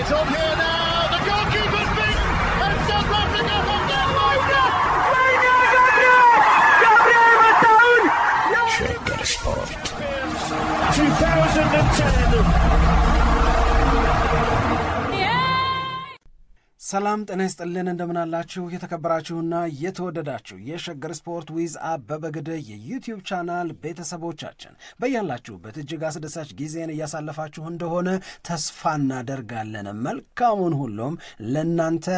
It's on here now. The goalkeeper's beaten, and South Africa have done Gabriel Mataun. Shaker Sport 2010. ሰላም ጤና ይስጥልን እንደምናላችሁ የተከበራችሁና የተወደዳችሁ የሸገር ስፖርት ዊዝ አበበ ግደይ የዩቲዩብ ቻናል ቤተሰቦቻችን በያላችሁበት እጅግ አስደሳች ጊዜን እያሳለፋችሁ እንደሆነ ተስፋ እናደርጋለን። መልካሙን ሁሉም ለናንተ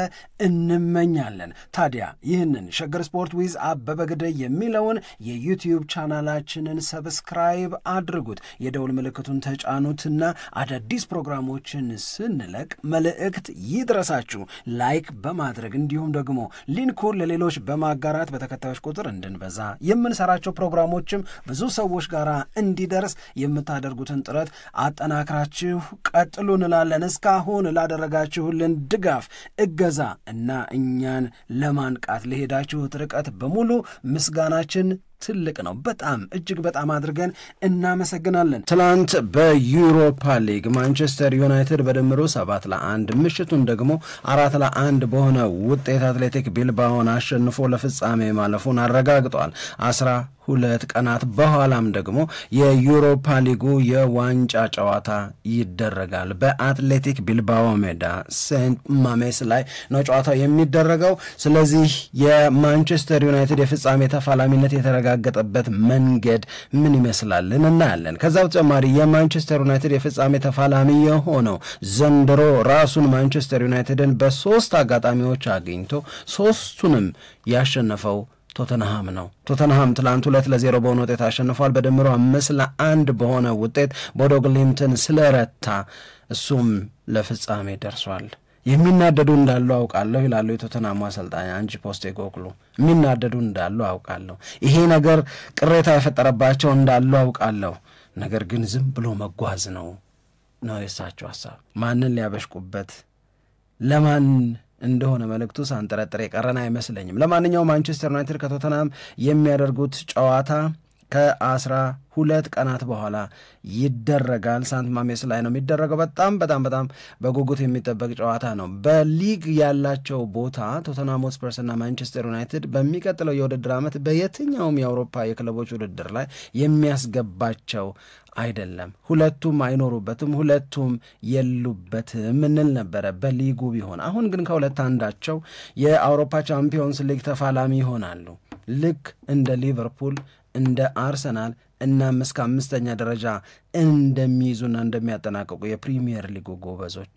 እንመኛለን። ታዲያ ይህንን ሸገር ስፖርት ዊዝ አበበ ግደይ የሚለውን የዩቲዩብ ቻናላችንን ሰብስክራይብ አድርጉት፣ የደውል ምልክቱን ተጫኑትና አዳዲስ ፕሮግራሞችን ስንለቅ መልእክት ይድረሳችሁ። ላይክ በማድረግ እንዲሁም ደግሞ ሊንኩን ለሌሎች በማጋራት በተከታዮች ቁጥር እንድንበዛ የምንሰራቸው ፕሮግራሞችም ብዙ ሰዎች ጋር እንዲደርስ የምታደርጉትን ጥረት አጠናክራችሁ ቀጥሉ እንላለን። እስካሁን ላደረጋችሁልን ድጋፍ፣ እገዛ እና እኛን ለማንቃት ለሄዳችሁት ርቀት በሙሉ ምስጋናችን ትልቅ ነው። በጣም እጅግ በጣም አድርገን እናመሰግናለን። ትናንት በዩሮፓ ሊግ ማንቸስተር ዩናይትድ በድምሩ 7-1 ምሽቱን ደግሞ 4-1 በሆነ ውጤት አትሌቲክ ቢልባኦን አሸንፎ ለፍጻሜ ማለፉን አረጋግጧል። 12 ቀናት በኋላም ደግሞ የዩሮፓ ሊጉ የዋንጫ ጨዋታ ይደረጋል። በአትሌቲክ ቢልባኦ ሜዳ ሴንት ማሜስ ላይ ነው ጨዋታው የሚደረገው። ስለዚህ የማንቸስተር ዩናይትድ የፍጻሜ ተፋላሚነት የተረጋገጠበት መንገድ ምን ይመስላል እናያለን። ከዛ በተጨማሪ የማንቸስተር ዩናይትድ የፍጻሜ ተፋላሚ የሆነው ዘንድሮ ራሱን ማንቸስተር ዩናይትድን በሶስት አጋጣሚዎች አግኝቶ ሶስቱንም ያሸነፈው ቶተንሃም ነው። ቶተንሃም ትላንት 2-0 በሆነ ውጤት አሸንፏል። በድምሩ 5-1 በሆነ ውጤት ቦዶ ግሊምትን ስለረታ እሱም ለፍጻሜ ደርሷል። የሚናደዱ እንዳሉ አውቃለሁ ይላሉ የቶተንሃም አሰልጣኝ አንጂ ፖስቴኮግሉ። የሚናደዱ እንዳሉ አውቃለሁ፣ ይሄ ነገር ቅሬታ የፈጠረባቸው እንዳሉ አውቃለሁ፣ ነገር ግን ዝም ብሎ መጓዝ ነው የሳቸው ሐሳብ። ማንን ሊያበሽቁበት ለማን እንደሆነ መልእክቱ ሳንጠረጥር የቀረን አይመስለኝም። ለማንኛውም ማንቸስተር ዩናይትድ ከቶተንሃም የሚያደርጉት ጨዋታ ከ12 ቀናት በኋላ ይደረጋል። ሳንት ማሜስ ላይ ነው የሚደረገው። በጣም በጉጉት የሚጠበቅ ጨዋታ ነው። በሊግ ያላቸው ቦታ ቶተንሃም ሆትስፐርስና ማንቸስተር ዩናይትድ በሚቀጥለው የውድድር ዓመት በየትኛውም የአውሮፓ የክለቦች ውድድር ላይ የሚያስገባቸው አይደለም። ሁለቱም አይኖሩበትም፣ ሁለቱም የሉበትም እንል ነበረ በሊጉ ቢሆን። አሁን ግን ከሁለት አንዳቸው የአውሮፓ ቻምፒዮንስ ሊግ ተፋላሚ ይሆናሉ። ልክ እንደ ሊቨርፑል እንደ አርሰናል እና እስከ 5ኛ ደረጃ እንደሚይዙና እንደሚያጠናቀቁ የፕሪሚየር ሊጉ ጎበዞች።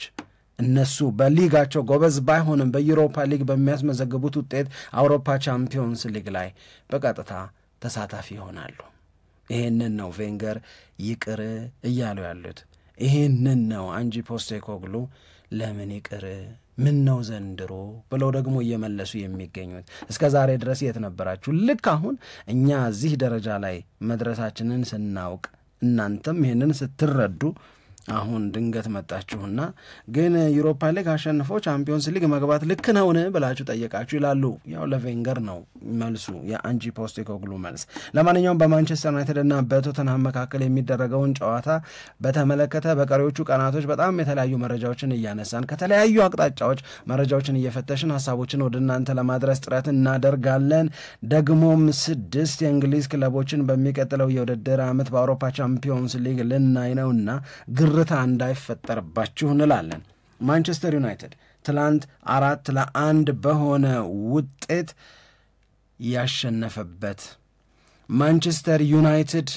እነሱ በሊጋቸው ጎበዝ ባይሆንም በዩሮፓ ሊግ በሚያስመዘግቡት ውጤት አውሮፓ ቻምፒዮንስ ሊግ ላይ በቀጥታ ተሳታፊ ይሆናሉ። ይሄንን ነው ቬንገር ይቅር እያሉ ያሉት። ይሄንን ነው አንጂ ፖስቴኮግሉ ለምን ይቅር ምን ነው ዘንድሮ ብለው ደግሞ እየመለሱ የሚገኙት። እስከ ዛሬ ድረስ የት ነበራችሁ? ልክ አሁን እኛ እዚህ ደረጃ ላይ መድረሳችንን ስናውቅ እናንተም ይሄንን ስትረዱ አሁን ድንገት መጣችሁና ግን ዩሮፓ ሊግ አሸንፎ ቻምፒዮንስ ሊግ መግባት ልክ ነውን ብላችሁ ጠየቃችሁ ይላሉ። ያው ለቬንገር ነው መልሱ፣ የአንጂ ፖስቴኮግሉ መልስ። ለማንኛውም በማንቸስተር ዩናይትድ እና በቶተንሃም መካከል የሚደረገውን ጨዋታ በተመለከተ በቀሪዎቹ ቀናቶች በጣም የተለያዩ መረጃዎችን እያነሳን ከተለያዩ አቅጣጫዎች መረጃዎችን እየፈተሽን ሀሳቦችን ወደ እናንተ ለማድረስ ጥረት እናደርጋለን። ደግሞም 6 የእንግሊዝ ክለቦችን በሚቀጥለው የውድድር ዓመት በአውሮፓ ቻምፒዮንስ ሊግ ልናይ ነውና ግርታ እንዳይፈጠርባችሁ እንላለን። ማንቸስተር ዩናይትድ ትላንት 4-1 በሆነ ውጤት ያሸነፈበት ማንቸስተር ዩናይትድ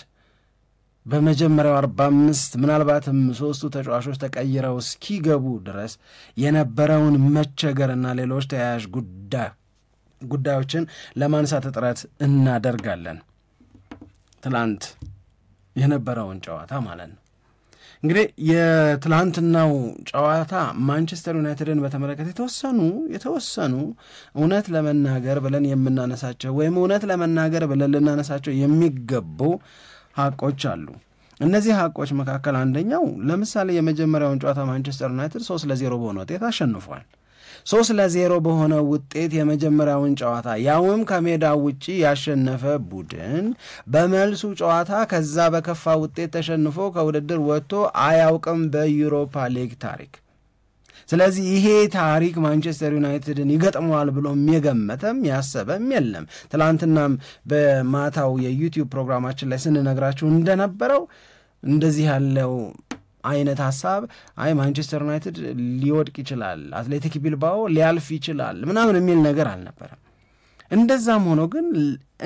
በመጀመሪያው 45 ምናልባትም 3 ተጫዋቾች ተቀይረው እስኪገቡ ድረስ የነበረውን መቸገርና ሌሎች ተያያዥ ጉዳዮችን ለማንሳት ጥረት እናደርጋለን። ትላንት የነበረውን ጨዋታ ማለት ነው። እንግዲህ የትላንትናው ጨዋታ ማንቸስተር ዩናይትድን በተመለከተ የተወሰኑ እውነት ለመናገር ብለን የምናነሳቸው ወይም እውነት ለመናገር ብለን ልናነሳቸው የሚገቡ ሐቆች አሉ። እነዚህ ሐቆች መካከል አንደኛው ለምሳሌ የመጀመሪያውን ጨዋታ ማንቸስተር ዩናይትድ 3-0 በሆነ ውጤት አሸንፏል። 3-0 በሆነ ውጤት የመጀመሪያውን ጨዋታ ያውም ከሜዳ ውጪ ያሸነፈ ቡድን በመልሱ ጨዋታ ከዛ በከፋ ውጤት ተሸንፎ ከውድድር ወጥቶ አያውቅም በዩሮፓ ሊግ ታሪክ። ስለዚህ ይሄ ታሪክ ማንቸስተር ዩናይትድን ይገጥመዋል ብሎ የሚገመተም ያሰበም የለም። ትላንትናም በማታው የዩቲዩብ ፕሮግራማችን ላይ ስንነግራችሁ እንደነበረው እንደዚህ ያለው አይነት ሐሳብ ማንቸስተር ዩናይትድ ሊወድቅ ይችላል፣ አትሌቲክ ቢልባኦ ሊያልፍ ይችላል ምናምን የሚል ነገር አልነበረም። እንደዛም ሆኖ ግን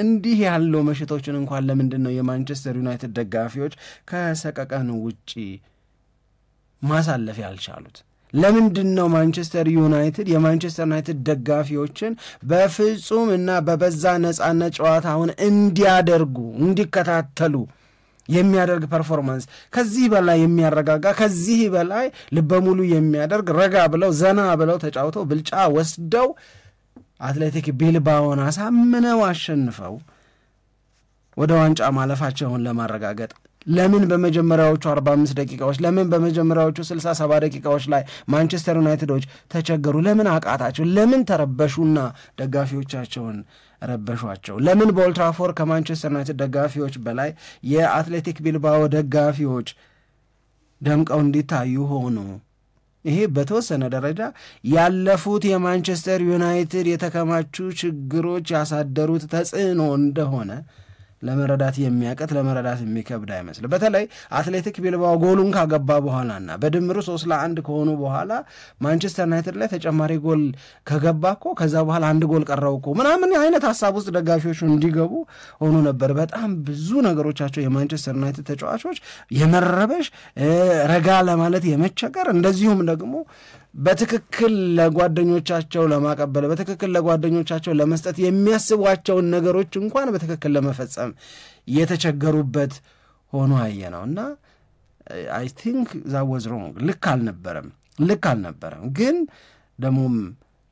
እንዲህ ያለው መሽቶችን እንኳን ለምንድን ነው የማንቸስተር ዩናይትድ ደጋፊዎች ከሰቀቀን ውጪ ማሳለፍ ያልቻሉት? ለምንድን ነው ማንቸስተር ዩናይትድ የማንቸስተር ዩናይትድ ደጋፊዎችን በፍጹም እና በበዛ ነጻነት ጨዋታውን እንዲያደርጉ እንዲከታተሉ የሚያደርግ ፐርፎርማንስ ከዚህ በላይ የሚያረጋጋ ከዚህ በላይ ልበሙሉ የሚያደርግ ረጋ ብለው ዘና ብለው ተጫውተው ብልጫ ወስደው አትሌቲክ ቢልባኦን አሳምነው አሸንፈው ወደ ዋንጫ ማለፋቸውን ለማረጋገጥ ለምን በመጀመሪያዎቹ 45 ደቂቃዎች ለምን በመጀመሪያዎቹ 67 ደቂቃዎች ላይ ማንቸስተር ዩናይትዶች ተቸገሩ? ለምን አቃታቸው? ለምን ተረበሹና ደጋፊዎቻቸውን ረበሿቸው? ለምን በኦልድ ትራፎርድ ከማንቸስተር ዩናይትድ ደጋፊዎች በላይ የአትሌቲክ ቢልባኦ ደጋፊዎች ደምቀው እንዲታዩ ሆኑ? ይሄ በተወሰነ ደረጃ ያለፉት የማንቸስተር ዩናይትድ የተከማቹ ችግሮች ያሳደሩት ተጽዕኖ እንደሆነ ለመረዳት የሚያቀት ለመረዳት የሚከብድ አይመስልም። በተለይ አትሌቲክ ቢልባኦ ጎሉን ካገባ በኋላና በድምሩ 3-1 ከሆኑ በኋላ ማንቸስተር ዩናይትድ ላይ ተጨማሪ ጎል ከገባ እኮ ከዛ በኋላ አንድ ጎል ቀረው እኮ ምናምን አይነት ሀሳብ ውስጥ ደጋፊዎቹ እንዲገቡ ሆኖ ነበር። በጣም ብዙ ነገሮቻቸው የማንቸስተር ዩናይትድ ተጫዋቾች የመረበሽ ረጋ ለማለት የመቸገር እንደዚሁም ደግሞ በትክክል ለጓደኞቻቸው ለማቀበል በትክክል ለጓደኞቻቸው ለመስጠት የሚያስቧቸውን ነገሮች እንኳን በትክክል ለመፈጸም የተቸገሩበት ሆኖ አየነውና አይ ቲንክ that was wrong። ልክ አልነበረም። ግን ደግሞም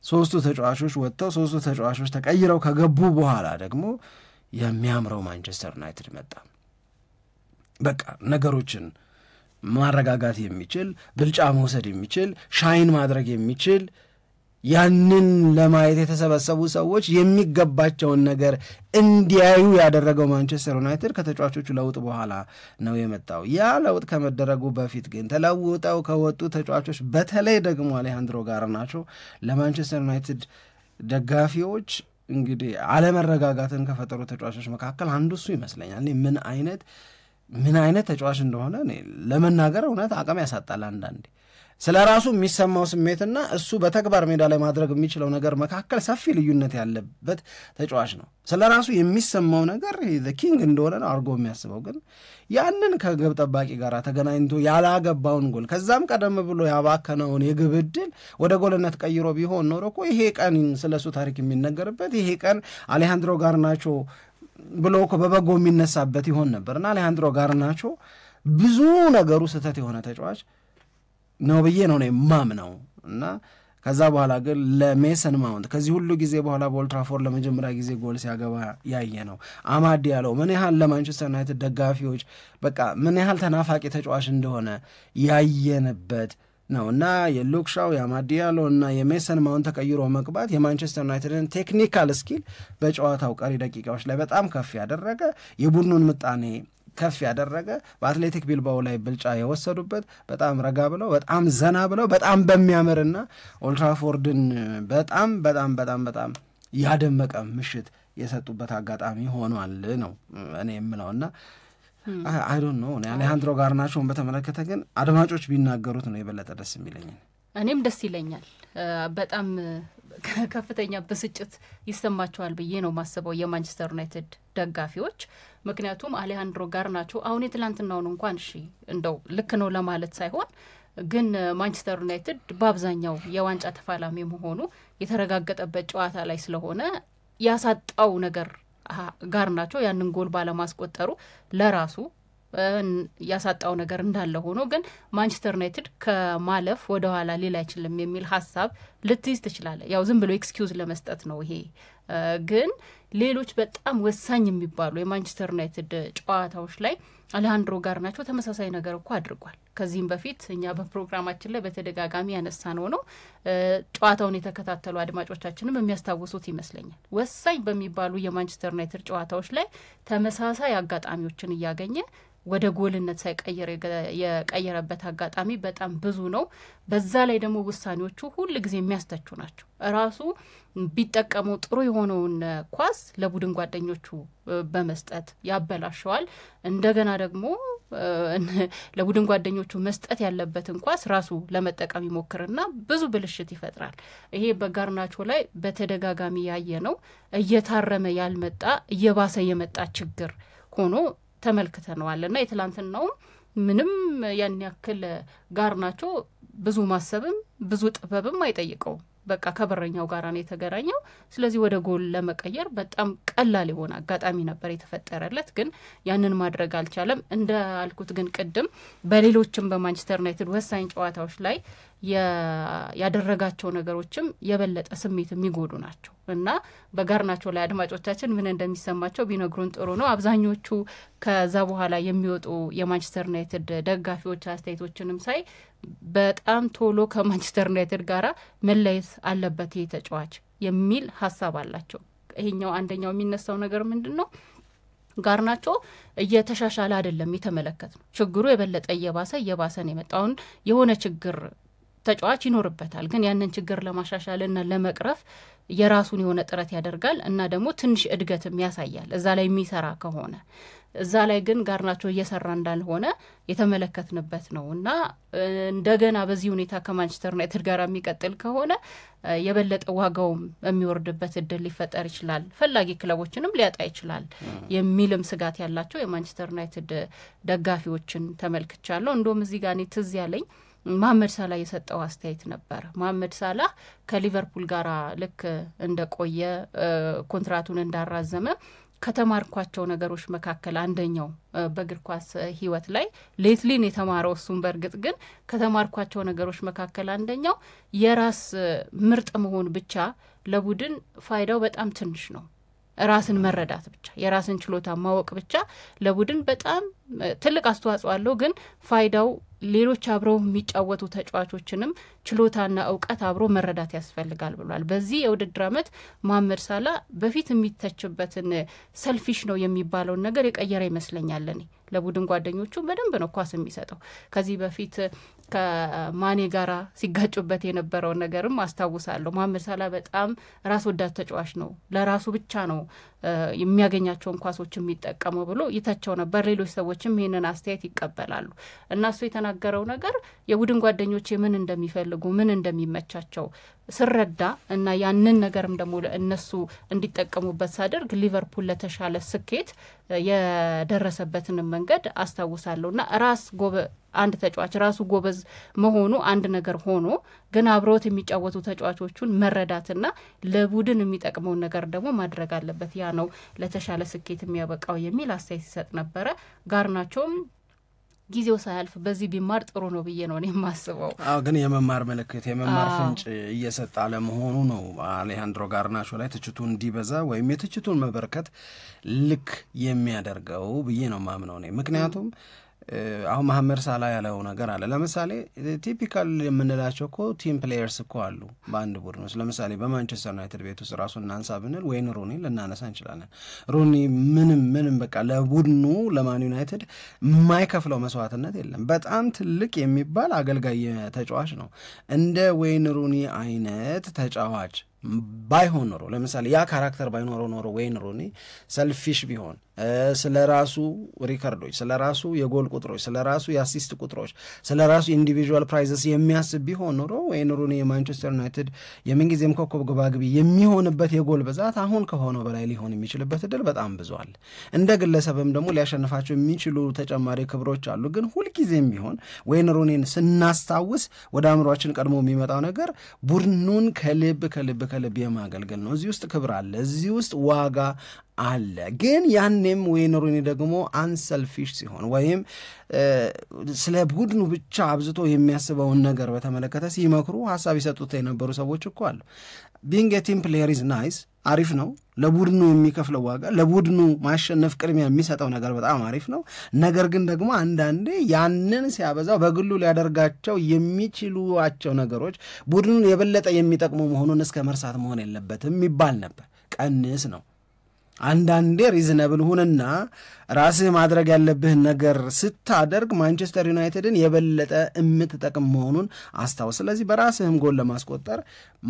ሶስቱ ተጫዋቾች ወጥተው ሶስቱ ተጫዋቾች ተቀይረው ከገቡ በኋላ ደግሞ የሚያምረው ማንቸስተር ዩናይትድ መጣ። በቃ ነገሮችን ማረጋጋት የሚችል ብልጫ መውሰድ የሚችል ሻይን ማድረግ የሚችል ያንን ለማየት የተሰበሰቡ ሰዎች የሚገባቸውን ነገር እንዲያዩ ያደረገው ማንቸስተር ዩናይትድ ከተጫዋቾቹ ለውጥ በኋላ ነው የመጣው። ያ ለውጥ ከመደረጉ በፊት ግን ተለውጠው ከወጡ ተጫዋቾች በተለይ ደግሞ አሌሃንድሮ ጋርናቾ ለማንቸስተር ዩናይትድ ደጋፊዎች እንግዲህ አለመረጋጋትን ከፈጠሩ ተጫዋቾች መካከል አንዱ እሱ ይመስለኛል። ምን አይነት ተጫዋች እንደሆነ ለመናገር እውነት አቅም ያሳጣል። አንዳንዴ ስለ ራሱ የሚሰማው ስሜትና እሱ በተግባር ሜዳ ላይ ማድረግ የሚችለው ነገር መካከል ሰፊ ልዩነት ያለበት ተጫዋች ነው። ስለ ራሱ የሚሰማው ነገር ኪንግ እንደሆነ ነው አድርጎ የሚያስበው። ግን ያንን ከግብ ጠባቂ ጋር ተገናኝቶ ያላገባውን ጎል ከዛም ቀደም ብሎ ያባከነውን የግብ ዕድል ወደ ጎልነት ቀይሮ ቢሆን ኖሮ እኮ ይሄ ቀን ስለሱ ታሪክ የሚነገርበት ይሄ ቀን አሌሃንድሮ ጋርናቾ ብሎ እኮ በበጎ የሚነሳበት ይሆን ነበርና አሌሃንድሮ ጋርናቾ ብዙ ነገሩ ስህተት የሆነ ተጫዋች ነው ብዬ ነው የማምነው። እና ከዛ በኋላ ግን ለሜሰን ማውንት ከዚህ ሁሉ ጊዜ በኋላ በኦልድ ትራፎርድ ለመጀመሪያ ጊዜ ጎል ሲያገባ ያየ ነው። አማድ ዲያሎ ምን ያህል ለማንቸስተር ዩናይትድ ደጋፊዎች በቃ ምን ያህል ተናፋቂ ተጫዋች እንደሆነ ያየንበት ነው። እና የሉክ ሻው የአማድ ዲያሎ እና የሜሰን ማውንት ተቀይሮ መግባት የማንቸስተር ዩናይትድን ቴክኒካል ስኪል በጨዋታው ቀሪ ደቂቃዎች ላይ በጣም ከፍ ያደረገ የቡድኑን ምጣኔ ከፍ ያደረገ በአትሌቲክ ቢልባኦ ላይ ብልጫ የወሰዱበት በጣም ረጋ ብለው በጣም ዘና ብለው በጣም በሚያምርና ኦልድ ትራፎርድን በጣም ያደመቀ ምሽት የሰጡበት አጋጣሚ ሆኗል ነው እኔ የምለውና አይ ዶንት ኖ አሌሃንድሮ ጋርናቾን በተመለከተ ግን አድማጮች ቢናገሩት ነው የበለጠ ደስ የሚለኝ። እኔም ደስ ይለኛል። በጣም ከፍተኛ ብስጭት ይሰማቸዋል ብዬ ነው ማስበው የማንቸስተር ዩናይትድ ደጋፊዎች። ምክንያቱም አሌሃንድሮ ጋርናቾ አሁን የትላንትናውን እንኳን እንደው ልክ ነው ለማለት ሳይሆን ግን ማንቸስተር ዩናይትድ በአብዛኛው የዋንጫ ተፋላሚ መሆኑ የተረጋገጠበት ጨዋታ ላይ ስለሆነ ያሳጣው ነገር ጋርናቾ ያንን ጎል ባለማስቆጠሩ ለራሱ ያሳጣው ነገር እንዳለ ሆኖ ግን ማንቸስተር ዩናይትድ ከማለፍ ወደ ኋላ ሌላ አይችልም የሚል ሐሳብ ልትይዝ ትችላለህ። ያው ዝም ብሎ ኤክስኪውዝ ለመስጠት ነው ይሄ። ግን ሌሎች በጣም ወሳኝ የሚባሉ የማንቸስተር ዩናይትድ ጨዋታዎች ላይ አሌሃንድሮ ጋርናቾ ተመሳሳይ ነገር እኮ አድርጓል። ከዚህም በፊት እኛ በፕሮግራማችን ላይ በተደጋጋሚ ያነሳነው ነው። ጨዋታውን የተከታተሉ አድማጮቻችንም የሚያስታውሱት ይመስለኛል። ወሳኝ በሚባሉ የማንቸስተር ዩናይትድ ጨዋታዎች ላይ ተመሳሳይ አጋጣሚዎችን እያገኘ ወደ ጎልነት ሳይቀየር የቀየረበት አጋጣሚ በጣም ብዙ ነው። በዛ ላይ ደግሞ ውሳኔዎቹ ሁሉ ጊዜ የሚያስተቹ ናቸው። ራሱ ቢጠቀመው ጥሩ የሆነውን ኳስ ለቡድን ጓደኞቹ በመስጠት ያበላሸዋል። እንደገና ደግሞ ለቡድን ጓደኞቹ መስጠት ያለበትን ኳስ ራሱ ለመጠቀም ይሞክርና ብዙ ብልሽት ይፈጥራል። ይሄ በጋርናቾ ላይ በተደጋጋሚ ያየ ነው። እየታረመ ያልመጣ እየባሰ የመጣ ችግር ሆኖ ተመልክተነዋልና የትላንትናው ምንም ያን ያክል ጋርናቾ ብዙ ማሰብም ብዙ ጥበብም አይጠይቀውም። በቃ ከበረኛው ጋር ነው የተገናኘው። ስለዚህ ወደ ጎል ለመቀየር በጣም ቀላል የሆነ አጋጣሚ ነበር የተፈጠረለት፣ ግን ያንን ማድረግ አልቻለም። እንዳልኩት ግን ቅድም በሌሎችም በማንቸስተር ዩናይትድ ወሳኝ ጨዋታዎች ላይ ያደረጋቸው ነገሮችም የበለጠ ስሜት የሚጎዱ ናቸው እና በጋርናቾ ላይ አድማጮቻችን ምን እንደሚሰማቸው ቢነግሩን ጥሩ ነው። አብዛኞቹ ከዛ በኋላ የሚወጡ የማንቸስተር ዩናይትድ ደጋፊዎች አስተያየቶችንም ሳይ በጣም ቶሎ ከማንቸስተር ዩናይትድ ጋር መለየት አለበት ይህ ተጫዋች የሚል ሀሳብ አላቸው። ይሄኛው አንደኛው የሚነሳው ነገር ምንድን ነው? ጋርናቾ እየተሻሻለ አይደለም የተመለከት ነው። ችግሩ የበለጠ እየባሰ ነው የመጣውን የሆነ ችግር ተጫዋች ይኖርበታል፣ ግን ያንን ችግር ለማሻሻልና ለመቅረፍ የራሱን የሆነ ጥረት ያደርጋል እና ደግሞ ትንሽ እድገትም ያሳያል እዛ ላይ የሚሰራ ከሆነ። እዛ ላይ ግን ጋርናቾ እየሰራ እንዳልሆነ የተመለከትንበት ነው እና እንደገና በዚህ ሁኔታ ከማንቸስተር ዩናይትድ ጋር የሚቀጥል ከሆነ የበለጠ ዋጋውም የሚወርድበት እድል ሊፈጠር ይችላል፣ ፈላጊ ክለቦችንም ሊያጣ ይችላል የሚልም ስጋት ያላቸው የማንቸስተር ዩናይትድ ደጋፊዎችን ተመልክቻለሁ። እንደውም እዚህ ጋር ትዝ ያለኝ መሐመድ ሳላህ የሰጠው አስተያየት ነበር። መሐመድ ሳላህ ከሊቨርፑል ጋር ልክ እንደቆየ ኮንትራቱን እንዳራዘመ ከተማርኳቸው ነገሮች መካከል አንደኛው በእግር ኳስ ህይወት ላይ ሌትሊን የተማረው እሱም በእርግጥ ግን ከተማርኳቸው ነገሮች መካከል አንደኛው የራስ ምርጥ መሆን ብቻ ለቡድን ፋይዳው በጣም ትንሽ ነው። ራስን መረዳት ብቻ የራስን ችሎታ ማወቅ ብቻ ለቡድን በጣም ትልቅ አስተዋጽኦ አለው፣ ግን ፋይዳው ሌሎች አብረው የሚጫወቱ ተጫዋቾችንም ችሎታና እውቀት አብሮ መረዳት ያስፈልጋል ብሏል። በዚህ የውድድር ዓመት መሐመድ ሳላህ በፊት የሚተችበትን ሰልፊሽ ነው የሚባለውን ነገር የቀየረ ይመስለኛል። እኔ ለቡድን ጓደኞቹ በደንብ ነው ኳስ የሚሰጠው። ከዚህ በፊት ከማኔ ጋራ ሲጋጩበት የነበረውን ነገርም አስታውሳለሁ። መሐመድ ሳላህ በጣም ራስ ወዳድ ተጫዋች ነው፣ ለራሱ ብቻ ነው የሚያገኛቸውን ኳሶች የሚጠቀመው ብሎ ይተቸው ነበር። ሌሎች ሰዎችም ይህንን አስተያየት ይቀበላሉ እና እሱ የተናገረው ነገር የቡድን ጓደኞች ምን እንደሚፈልጉ ምን እንደሚመቻቸው ስረዳ እና ያንን ነገርም ደግሞ እነሱ እንዲጠቀሙበት ሳደርግ ሊቨርፑል ለተሻለ ስኬት የደረሰበትን መንገድ አስታውሳለሁ እና አንድ ተጫዋች ራሱ ጎበዝ መሆኑ አንድ ነገር ሆኖ ግን አብሮት የሚጫወቱ ተጫዋቾቹን መረዳትና ለቡድን የሚጠቅመውን ነገር ደግሞ ማድረግ አለበት። ያ ነው ለተሻለ ስኬት የሚያበቃው የሚል አስተያየት ሲሰጥ ነበረ። ጋርናቾም ጊዜው ሳያልፍ በዚህ ቢማር ጥሩ ነው ብዬ ነው የማስበው። ግን የመማር ምልክት የመማር ፍንጭ እየሰጠ አለመሆኑ ነው አሌሃንድሮ ጋርናቾ ላይ ትችቱ እንዲበዛ ወይም የትችቱን መበርከት ልክ የሚያደርገው ብዬ ነው ማምነው ነው። ምክንያቱም አሁን መሐመድ ሳላህ ያለው ነገር አለ። ለምሳሌ ቲፒካል የምንላቸው እኮ ቲም ፕሌየርስ እኮ አሉ በአንድ ቡድን ውስጥ። ለምሳሌ በማንቸስተር ዩናይትድ ቤት ውስጥ ራሱን እናንሳ ብንል ወይን ሩኒ ልናነሳ እንችላለን። ሩኒ ምንም በቃ ለቡድኑ ለማን ዩናይትድ የማይከፍለው መስዋዕትነት የለም። በጣም ትልቅ የሚባል አገልጋይ ተጫዋች ነው። እንደ ወይን ሩኒ አይነት ተጫዋች ባይሆን ኖሮ ለምሳሌ ያ ካራክተር ባይኖረው ኖሮ ወይን ሩኒ ሰልፊሽ ቢሆን ስለ ራሱ ሪከርዶች፣ ስለ ራሱ የጎል ቁጥሮች፣ ስለ ራሱ የአሲስት ቁጥሮች፣ ስለ ራሱ ኢንዲቪጁዋል ፕራይዘስ የሚያስብ ቢሆን ኖሮ ወይን ሩኒ የማንቸስተር ዩናይትድ የምንጊዜም ኮከብ ግባግቢ የሚሆንበት የጎል ብዛት አሁን ከሆነው በላይ ሊሆን የሚችልበት እድል በጣም ብዙዋል። እንደ ግለሰብም ደግሞ ሊያሸንፋቸው የሚችሉ ተጨማሪ ክብሮች አሉ። ግን ሁልጊዜም ቢሆን ወይን ሩኒን ስናስታውስ ወደ አእምሯችን ቀድሞ የሚመጣው ነገር ቡድኑን ከልብ የማገልገል ነው። እዚህ ውስጥ ክብር አለ፣ እዚህ ውስጥ ዋጋ አለ። ግን ያኔም ወይን ሩኒ ደግሞ አንሰልፊሽ ሲሆን ወይም ስለ ቡድኑ ብቻ አብዝቶ የሚያስበውን ነገር በተመለከተ ሲመክሩ ሀሳብ ይሰጡት የነበሩ ሰዎች እኮ አሉ። ቢንግ ቲም ፕሌየር ኢዝ ናይስ፣ አሪፍ ነው። ለቡድኑ የሚከፍለው ዋጋ፣ ለቡድኑ ማሸነፍ ቅድሚያ የሚሰጠው ነገር በጣም አሪፍ ነው። ነገር ግን ደግሞ አንዳንዴ ያንን ሲያበዛው በግሉ ሊያደርጋቸው የሚችሏቸው ነገሮች ቡድኑን የበለጠ የሚጠቅሙ መሆኑን እስከ መርሳት መሆን የለበትም ይባል ነበር። ቀንስ ነው አንዳንዴ ሪዝነብል ሁንና ራስህ ማድረግ ያለብህን ነገር ስታደርግ ማንቸስተር ዩናይትድን የበለጠ የምትጠቅም መሆኑን አስታውስ። ስለዚህ በራስህም ጎል ለማስቆጠር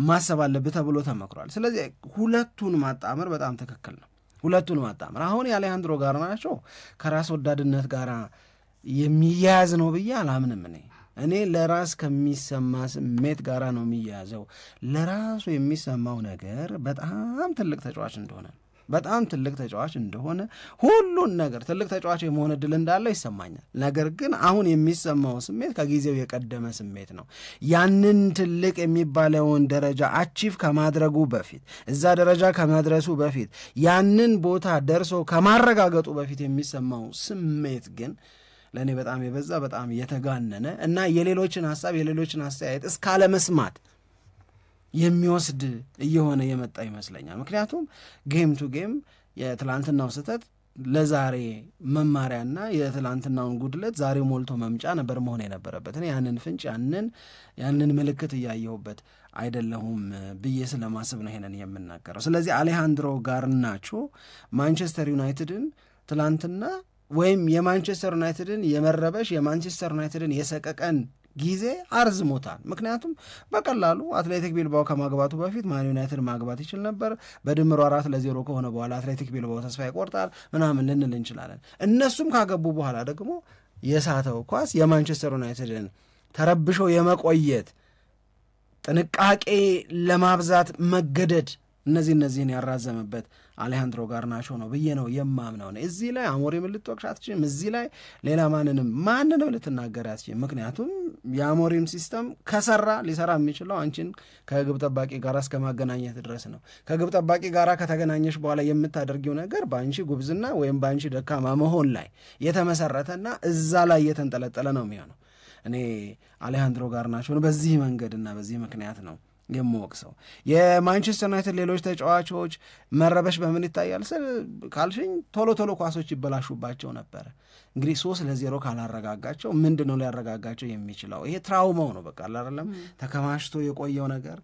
ማሰብ አለብህ ተብሎ ተመክሯል። ስለዚህ ሁለቱን ማጣመር በጣም ትክክል ነው። ሁለቱን ማጣመር አሁን የአሌሃንድሮ ጋርናቾ ከራስ ወዳድነት ጋር የሚያያዝ ነው ብዬ አላምንም። እኔ ለራስ ከሚሰማ ስሜት ጋራ ነው የሚያያዘው። ለራሱ የሚሰማው ነገር በጣም ትልቅ ተጫዋች እንደሆነ በጣም ትልቅ ተጫዋች እንደሆነ ሁሉን ነገር ትልቅ ተጫዋች የመሆን ዕድል እንዳለው ይሰማኛል። ነገር ግን አሁን የሚሰማው ስሜት ከጊዜው የቀደመ ስሜት ነው። ያንን ትልቅ የሚባለውን ደረጃ አቺቭ ከማድረጉ በፊት እዛ ደረጃ ከመድረሱ በፊት ያንን ቦታ ደርሶ ከማረጋገጡ በፊት የሚሰማው ስሜት ግን ለእኔ በጣም የበዛ በጣም የተጋነነ እና የሌሎችን ሐሳብ የሌሎችን አስተያየት እስካለመስማት የሚወስድ እየሆነ የመጣ ይመስለኛል። ምክንያቱም ጌም ቱ ጌም የትላንትናው ስህተት ለዛሬ መማሪያና የትላንትናውን ጉድለት ዛሬ ሞልቶ መምጫ ነበር መሆን የነበረበት። ያንን ፍንጭ ያንን ምልክት እያየሁበት አይደለሁም ብዬ ስለማስብ ነው ይሄንን የምናገረው። ስለዚህ አሌሃንድሮ ጋርናቾ ማንቸስተር ዩናይትድን ትላንትና ወይም የማንቸስተር ዩናይትድን የመረበሽ የማንቸስተር ዩናይትድን የሰቀቀን ጊዜ አርዝሞታል። ምክንያቱም በቀላሉ አትሌቲክ ቢልባኦ ከማግባቱ በፊት ማን ዩናይትድ ማግባት ይችል ነበር። በድምሩ 4-0 ከሆነ በኋላ አትሌቲክ ቢልባኦ ተስፋ ይቆርጣል ምናምን ልንል እንችላለን። እነሱም ካገቡ በኋላ ደግሞ የሳተው ኳስ የማንቸስተር ዩናይትድን ተረብሾ የመቆየት ጥንቃቄ ለማብዛት መገደድ እነዚህን ያራዘመበት አሌሃንድሮ ጋርናቾ ነው ብዬ ነው የማምነው። እዚህ ላይ አሞሪም ልትወቅሽ አትችልም። እዚህ ላይ ሌላ ማንንም ልትናገር አትችልም። ምክንያቱም የአሞሪም ሲስተም ከሰራ ሊሰራ የሚችለው አንቺን ከግብ ጠባቂ ጋር እስከ ማገናኘት ድረስ ነው። ከግብ ጠባቂ ጋር ከተገናኘሽ በኋላ የምታደርጊው ነገር በአንቺ ጉብዝና ወይም በአንቺ ደካማ መሆን ላይ የተመሰረተና እዛ ላይ የተንጠለጠለ ነው የሚሆነው። እኔ አሌሃንድሮ ጋርናቾን በዚህ መንገድና በዚህ ምክንያት ነው የምወቅሰው። የማንቸስተር ዩናይትድ ሌሎች ተጫዋቾች መረበሽ በምን ይታያል ካልሽኝ ቶሎ ኳሶች ይበላሹባቸው ነበረ። እንግዲህ 3-0 ካላረጋጋቸው ምንድን ነው ሊያረጋጋቸው የሚችለው? ይሄ ትራውማው ነው። በቃ አይደለም ተከማችቶ የቆየው ነገር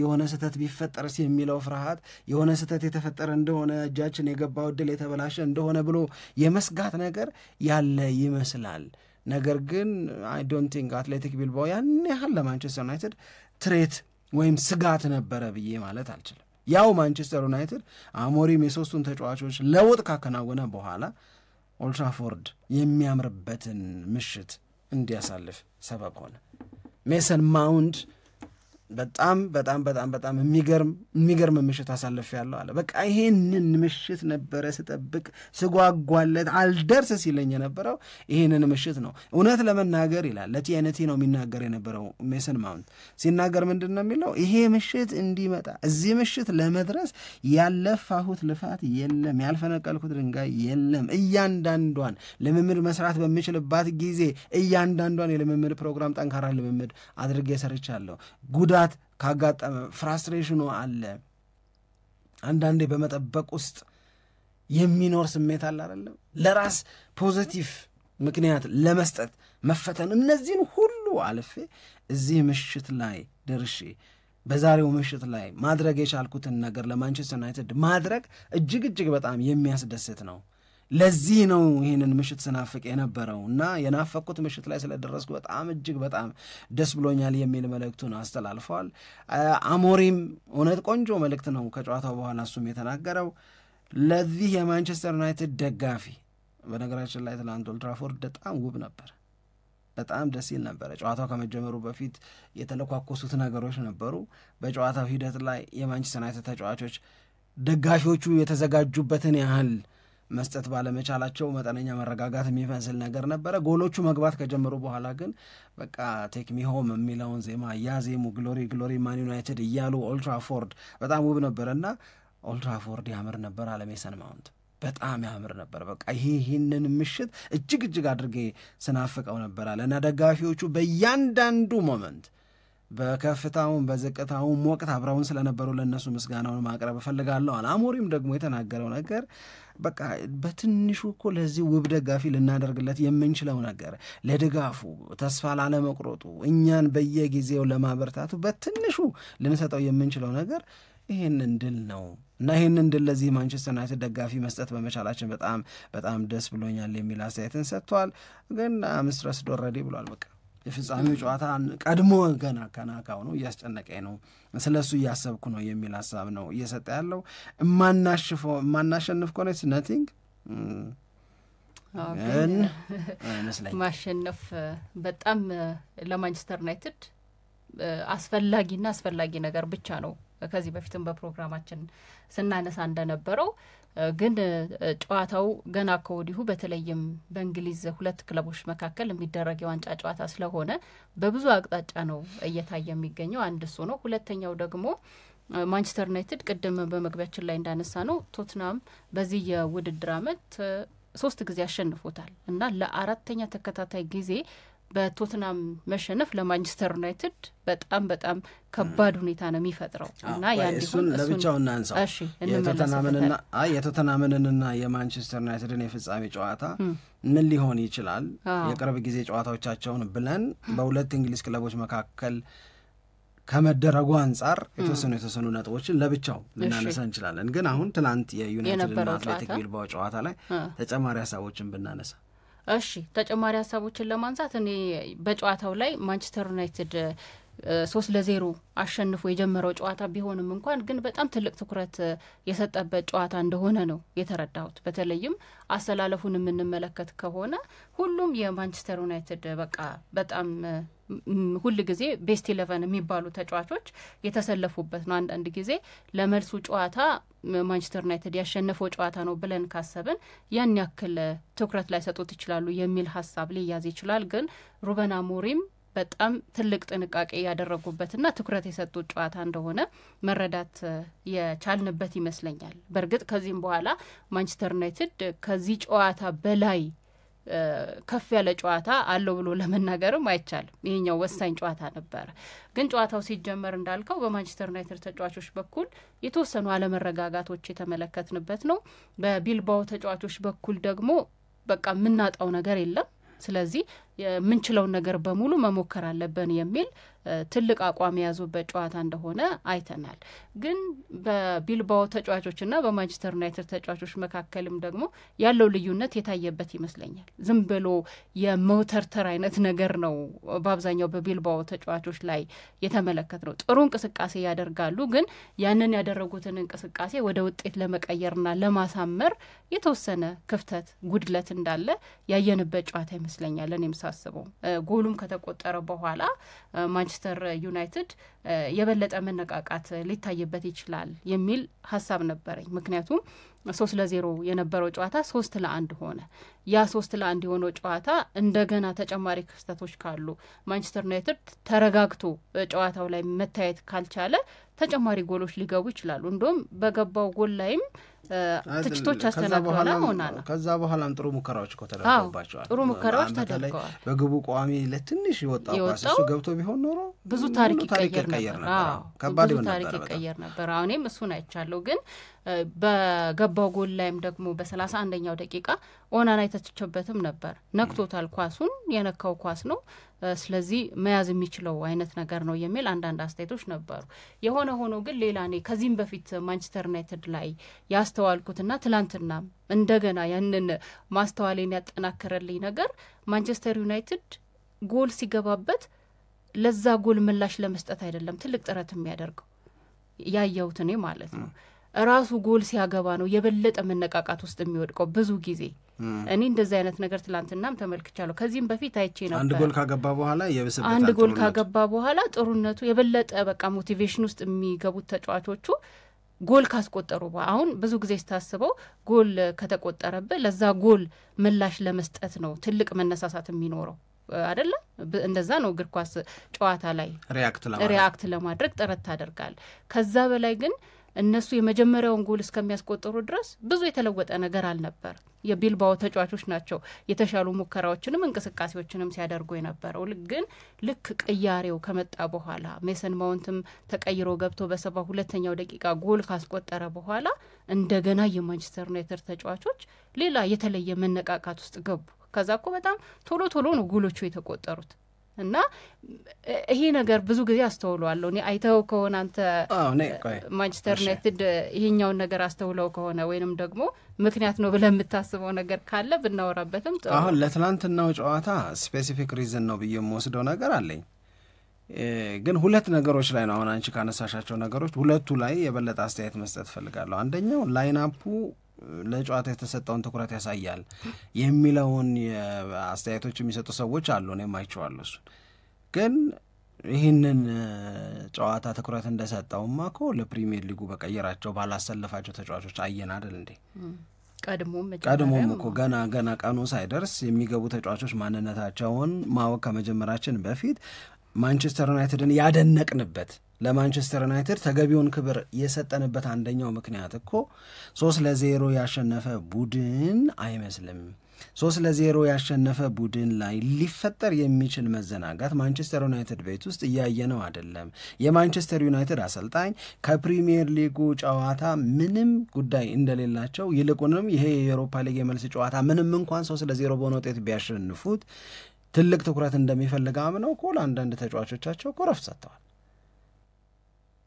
የሆነ ስህተት ቢፈጠርስ የሚለው ፍርሃት፣ የሆነ ስህተት የተፈጠረ እንደሆነ እጃችን የገባው ዕድል የተበላሸ እንደሆነ ብሎ የመስጋት ነገር ያለ ይመስላል። ነገር ግን አይ ዶንት ቲንክ አትሌቲክ ቢልባኦ ያን ያህል ለማንቸስተር ዩናይትድ ትሬት ወይም ስጋት ነበረ ብዬ ማለት አልችልም። ያው ማንቸስተር ዩናይትድ አሞሪም የሶስቱን ተጫዋቾች ለውጥ ካከናወነ በኋላ ኦልድ ትራፎርድ የሚያምርበትን ምሽት እንዲያሳልፍ ሰበብ ሆነ። ሜሰን ማውንት በጣም የሚገርም ምሽት አሳልፍ ያለው አለ። በቃ ይሄንን ምሽት ነበረ ስጠብቅ ስጓጓለት አልደርስ ሲለኝ የነበረው ይሄንን ምሽት ነው። እውነት ለመናገር ይላል ለቲኤንቲ ነው የሚናገር የነበረው ሜሰን ማውንት ሲናገር ምንድን ነው የሚለው? ይሄ ምሽት እንዲመጣ እዚህ ምሽት ለመድረስ ያለፋሁት ልፋት የለም፣ ያልፈነቀልኩት ድንጋይ የለም። እያንዳንዷን ልምምድ መስራት በሚችልባት ጊዜ እያንዳንዷን የልምምድ ፕሮግራም ጠንካራ ልምምድ አድርጌ ሰርቻለሁ። ጉዳት ካጋጠመ ፍራስትሬሽኑ አለ። አንዳንዴ በመጠበቅ ውስጥ የሚኖር ስሜት አለ አይደለም፣ ለራስ ፖዚቲቭ ምክንያት ለመስጠት መፈተን። እነዚህን ሁሉ አልፌ እዚህ ምሽት ላይ ደርሼ በዛሬው ምሽት ላይ ማድረግ የቻልኩትን ነገር ለማንቸስተር ዩናይትድ ማድረግ እጅግ በጣም የሚያስደስት ነው። ለዚህ ነው ይህንን ምሽት ስናፍቅ የነበረው እና የናፈቅኩት ምሽት ላይ ስለደረስኩ በጣም ደስ ብሎኛል የሚል መልእክቱን አስተላልፈዋል። አሞሪም እውነት ቆንጆ መልእክት ነው ከጨዋታው በኋላ እሱም የተናገረው ለዚህ የማንቸስተር ዩናይትድ ደጋፊ። በነገራችን ላይ ትላንት ኦልድ ትራፎርድ በጣም ውብ ነበር፣ በጣም ደስ ይል ነበረ። ጨዋታው ከመጀመሩ በፊት የተለኳኮሱት ነገሮች ነበሩ። በጨዋታው ሂደት ላይ የማንቸስተር ዩናይትድ ተጫዋቾች ደጋፊዎቹ የተዘጋጁበትን ያህል መስጠት ባለመቻላቸው መጠነኛ መረጋጋት የሚመስል ነገር ነበረ። ጎሎቹ መግባት ከጀመሩ በኋላ ግን በቃ ቴክ ሚ ሆም የሚለውን ዜማ ያዜሙ ግሎሪ ማን ዩናይትድ እያሉ ኦልድ ትራፎርድ በጣም ውብ ነበረና ኦልድ ትራፎርድ ያምር ነበር አለ ሜሰን ማውንት። በጣም ያምር ነበር። በቃ ይህንን ምሽት እጅግ አድርጌ ስናፍቀው ነበር አለ እና ደጋፊዎቹ በእያንዳንዱ ሞመንት በከፍታውን በዝቅታውን ወቅት አብረውን ስለነበሩ ለነሱ ምስጋናውን ማቅረብ እፈልጋለሁ አለ። አሞሪም ደግሞ የተናገረው ነገር በቃ በትንሹ እኮ ለዚህ ውብ ደጋፊ ልናደርግለት የምንችለው ነገር ለድጋፉ ተስፋ ላለመቁረጡ እኛን በየጊዜው ለማበርታቱ በትንሹ ልንሰጠው የምንችለው ነገር ይሄንን ድል ነው እና ይሄንን ድል ለዚህ ማንቸስተር ዩናይትድ ደጋፊ መስጠት በመቻላችን በጣም በጣም ደስ ብሎኛል የሚል አስተያየትን ሰጥቷል። ግን አምስትረስ ዶረዲ ብሏል። በቃ የፍጻሜው ጨዋታ ቀድሞ ገና ከናካው ነው እያስጨነቀኝ ነው ስለሱ እያሰብኩ ነው የሚል ሀሳብ ነው እየሰጠ ያለው። ማናሸንፍ ከሆነ ነቲንግ ማሸነፍ በጣም ለማንቸስተር ዩናይትድ አስፈላጊ ነገር ብቻ ነው። ከዚህ በፊትም በፕሮግራማችን ስናነሳ እንደነበረው ግን ጨዋታው ገና ከወዲሁ በተለይም በእንግሊዝ ሁለት ክለቦች መካከል የሚደረግ የዋንጫ ጨዋታ ስለሆነ በብዙ አቅጣጫ ነው እየታየ የሚገኘው። አንድ እሱ ነው። ሁለተኛው ደግሞ ማንቸስተር ዩናይትድ ቅድም በመግቢያችን ላይ እንዳነሳ ነው ቶትናም በዚህ የውድድር ዓመት 3 ጊዜ አሸንፎታል እና ለአራተኛ ተከታታይ ጊዜ በቶትናም መሸነፍ ለማንቸስተር ዩናይትድ በጣም በጣም ከባድ ሁኔታ ነው የሚፈጥረው እና እሱን ለብቻው እናንሳው። የቶተናምንና የማንቸስተር ዩናይትድን የፍጻሜ ጨዋታ ምን ሊሆን ይችላል የቅርብ ጊዜ ጨዋታዎቻቸውን ብለን በሁለት እንግሊዝ ክለቦች መካከል ከመደረጉ አንጻር የተወሰኑ ነጥቦችን ለብቻው ልናነሳ እንችላለን። ግን አሁን ትላንት የዩናይትድና አትሌቲክ ቢልባኦ ጨዋታ ላይ ተጨማሪ ሀሳቦችን ብናነሳ እሺ ተጨማሪ ሀሳቦችን ለማንሳት እኔ በጨዋታው ላይ ማንቸስተር ዩናይትድ 3-0 አሸንፎ የጀመረው ጨዋታ ቢሆንም እንኳን ግን በጣም ትልቅ ትኩረት የሰጠበት ጨዋታ እንደሆነ ነው የተረዳሁት። በተለይም አሰላለፉን የምንመለከት ከሆነ ሁሉም የማንቸስተር ዩናይትድ በቃ በጣም ሁሉ ጊዜ ቤስት 11 የሚባሉ ተጫዋቾች የተሰለፉበት ነው። አንዳንድ ጊዜ ለመልሱ ጨዋታ ማንቸስተር ዩናይትድ ያሸነፈው ጨዋታ ነው ብለን ካሰብን ያን ያክል ትኩረት ላይ ሰጡት ይችላሉ የሚል ሀሳብ ሊያዝ ይችላል። ግን ሩበን አሞሪም በጣም ትልቅ ጥንቃቄ ያደረጉበትና ትኩረት የሰጡት ጨዋታ እንደሆነ መረዳት የቻልንበት ይመስለኛል። በእርግጥ ከዚህም በኋላ ማንቸስተር ዩናይትድ ከዚህ ጨዋታ በላይ ከፍ ያለ ጨዋታ አለው ብሎ ለመናገርም አይቻልም። ይሄኛው ወሳኝ ጨዋታ ነበር። ግን ጨዋታው ሲጀመር እንዳልከው በማንቸስተር ዩናይትድ ተጫዋቾች በኩል የተወሰኑ አለመረጋጋቶች የተመለከትንበት ነው። በቢልባኦ ተጫዋቾች በኩል ደግሞ በቃ የምናጣው ነገር የለም፣ ስለዚህ የምንችለውን ነገር በሙሉ መሞከር አለብን የሚል ትልቅ አቋም የያዙበት ጨዋታ እንደሆነ አይተናል። ግን በቢልባኦ ተጫዋቾችና በማንቸስተር ዩናይትድ ተጫዋቾች መካከልም ደግሞ ያለው ልዩነት የታየበት ይመስለኛል። ዝም ብሎ የሞተርተር አይነት ነገር ነው በአብዛኛው በቢልባኦ ተጫዋቾች ላይ የተመለከት ነው። ጥሩ እንቅስቃሴ ያደርጋሉ፣ ግን ያንን ያደረጉትን እንቅስቃሴ ወደ ውጤት ለመቀየርና ለማሳመር የተወሰነ ክፍተት፣ ጉድለት እንዳለ ያየንበት ጨዋታ ይመስለኛል። እኔም ሳስበው ጎሉም ከተቆጠረ በኋላ ማንቸስተር ዩናይትድ የበለጠ መነቃቃት ሊታይበት ይችላል የሚል ሀሳብ ነበረኝ። ምክንያቱም 3-0 የነበረው ጨዋታ 3-1 ሆነ። ያ 3-1 የሆነው ጨዋታ እንደገና ተጨማሪ ክስተቶች ካሉ ማንቸስተር ዩናይትድ ተረጋግቶ ጨዋታው ላይ መታየት ካልቻለ ተጨማሪ ጎሎች ሊገቡ ይችላሉ። እንደውም በገባው ጎል ላይም ትችቶች አስተናግደዋል ሆና ነው። ከዛ በኋላም ጥሩ ሙከራዎች ተደርገውባቸዋል። ጥሩ ሙከራዎች ተደርገዋል። በግቡ ቋሚ ለትንሽ የወጣው ኳስ እሱ ገብቶ ቢሆን ኖሮ ብዙ ታሪክ ይቀየር ነበር። ከባድ ታሪክ ይቀየር ነበር። አሁንም እሱን አይቻለሁ። ግን በገባው ጎል ላይም ደግሞ በ31ኛው ደቂቃ ኦናና የተቸበትም ነበር። ነክቶታል፣ ኳሱን የነካው ኳስ ነው፣ ስለዚህ መያዝ የሚችለው አይነት ነገር ነው የሚል አንዳንድ አስተያየቶች ነበሩ። የሆነ ሆኖ ግን ሌላ እኔ ከዚህም በፊት ማንቸስተር ዩናይትድ ላይ ያስተዋልኩትና ትላንትና እንደገና ያንን ማስተዋሌን ያጠናከረልኝ ነገር ማንቸስተር ዩናይትድ ጎል ሲገባበት ለዛ ጎል ምላሽ ለመስጠት አይደለም ትልቅ ጥረት የሚያደርገው ያየሁት እኔ ማለት ነው። ራሱ ጎል ሲያገባ ነው የበለጠ መነቃቃት ውስጥ የሚወድቀው ብዙ ጊዜ። እኔ እንደዚህ አይነት ነገር ትላንትናም ተመልክቻለሁ። ከዚህም በፊት አይቼ ነበር። አንድ ጎል ካገባ በኋላ ጥሩነቱ የበለጠ በቃ ሞቲቬሽን ውስጥ የሚገቡት ተጫዋቾቹ ጎል ካስቆጠሩ አሁን ብዙ ጊዜ ስታስበው ጎል ከተቆጠረብህ ለዛ ጎል ምላሽ ለመስጠት ነው ትልቅ መነሳሳት የሚኖረው አይደለ? እንደዛ ነው እግር ኳስ ጨዋታ ላይ ሪያክት ለማድረግ ጥረት ታደርጋል። ከዛ በላይ ግን እነሱ የመጀመሪያውን ጎል እስከሚያስቆጥሩ ድረስ ብዙ የተለወጠ ነገር አልነበር። የቢልባኦ ተጫዋቾች ናቸው የተሻሉ ሙከራዎችንም እንቅስቃሴዎችንም ሲያደርጉ የነበረው። ግን ልክ ቅያሬው ከመጣ በኋላ ሜሰን ማውንትም ተቀይሮ ገብቶ በ72ኛው ደቂቃ ጎል ካስቆጠረ በኋላ እንደገና የማንቸስተር ዩናይትድ ተጫዋቾች ሌላ የተለየ መነቃቃት ውስጥ ገቡ። ከዛ እኮ በጣም ቶሎ ነው ጎሎቹ የተቆጠሩት እና ይሄ ነገር ብዙ ጊዜ አስተውሏለሁ እኔ አይተው ከሆነ አንተ ማንቸስተር ዩናይትድ ይሄኛውን ነገር አስተውለው ከሆነ ወይንም ደግሞ ምክንያት ነው ብለን የምታስበው ነገር ካለ ብናወራበትም ጥሩ አሁን ለትላንትናው ጨዋታ ስፔሲፊክ ሪዝን ነው ብዬ የምወስደው ነገር አለኝ ግን ሁለት ነገሮች ላይ ነው አሁን አንቺ ካነሳሻቸው ነገሮች ሁለቱ ላይ የበለጠ አስተያየት መስጠት ፈልጋለሁ አንደኛው ላይናፑ ለጨዋታ የተሰጠውን ትኩረት ያሳያል የሚለውን አስተያየቶች የሚሰጡ ሰዎች አሉ እኔም አይቼዋለሁ እሱን ግን ይህንን ጨዋታ ትኩረት እንደሰጠውማ እኮ ለፕሪሚየር ሊጉ በቀየራቸው ባላሰለፋቸው ተጫዋቾች አየን አይደል እንዴ ቀድሞም እኮ ገና ቀኑ ሳይደርስ የሚገቡ ተጫዋቾች ማንነታቸውን ማወቅ ከመጀመራችን በፊት ማንቸስተር ዩናይትድን ያደነቅንበት ለማንቸስተር ዩናይትድ ተገቢውን ክብር የሰጠንበት አንደኛው ምክንያት እኮ 3-0 ያሸነፈ ቡድን አይመስልም 3-0 ያሸነፈ ቡድን ላይ ሊፈጠር የሚችል መዘናጋት ማንቸስተር ዩናይትድ ቤት ውስጥ እያየነው አይደለም የማንቸስተር ዩናይትድ አሰልጣኝ ከፕሪሚየር ሊጉ ጨዋታ ምንም ጉዳይ እንደሌላቸው ይልቁንም ይሄ የዩሮፓ ሊግ የመልስ ጨዋታ ምንም እንኳን 3-0 በሆነ ውጤት ቢያሸንፉት ትልቅ ትኩረት እንደሚፈልግ አምነው እኮ ለአንዳንድ ተጫዋቾቻቸው ረፍት ሰጥተዋል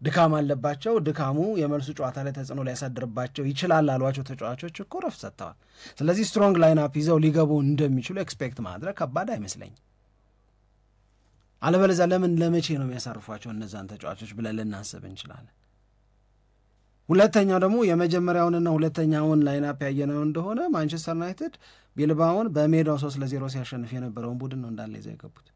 ድካም አለባቸው ድካሙ የመልሱ ጨዋታ ላይ ተጽዕኖ ሊያሳድርባቸው ይችላል አሏቸው ተጫዋቾች እኮ ረፍት ሰጥተዋል ስለዚህ ስትሮንግ ላይንአፕ ይዘው ሊገቡ እንደሚችሉ ኤክስፔክት ማድረግ ከባድ አይመስለኝም አለበለዚያ ለመቼ ነው የሚያሳርፏቸው እነዛን ተጫዋቾች ብለን ልናስብ እንችላለን ሁለተኛው ደግሞ የመጀመሪያውንና ሁለተኛውን ላይንአፕ ያየነው እንደሆነ ማንቸስተር ዩናይትድ ቢልባውን በሜዳው 3-0 ሲያሸንፍ የነበረውን ቡድን ነው እንዳለ ይዘው የገቡት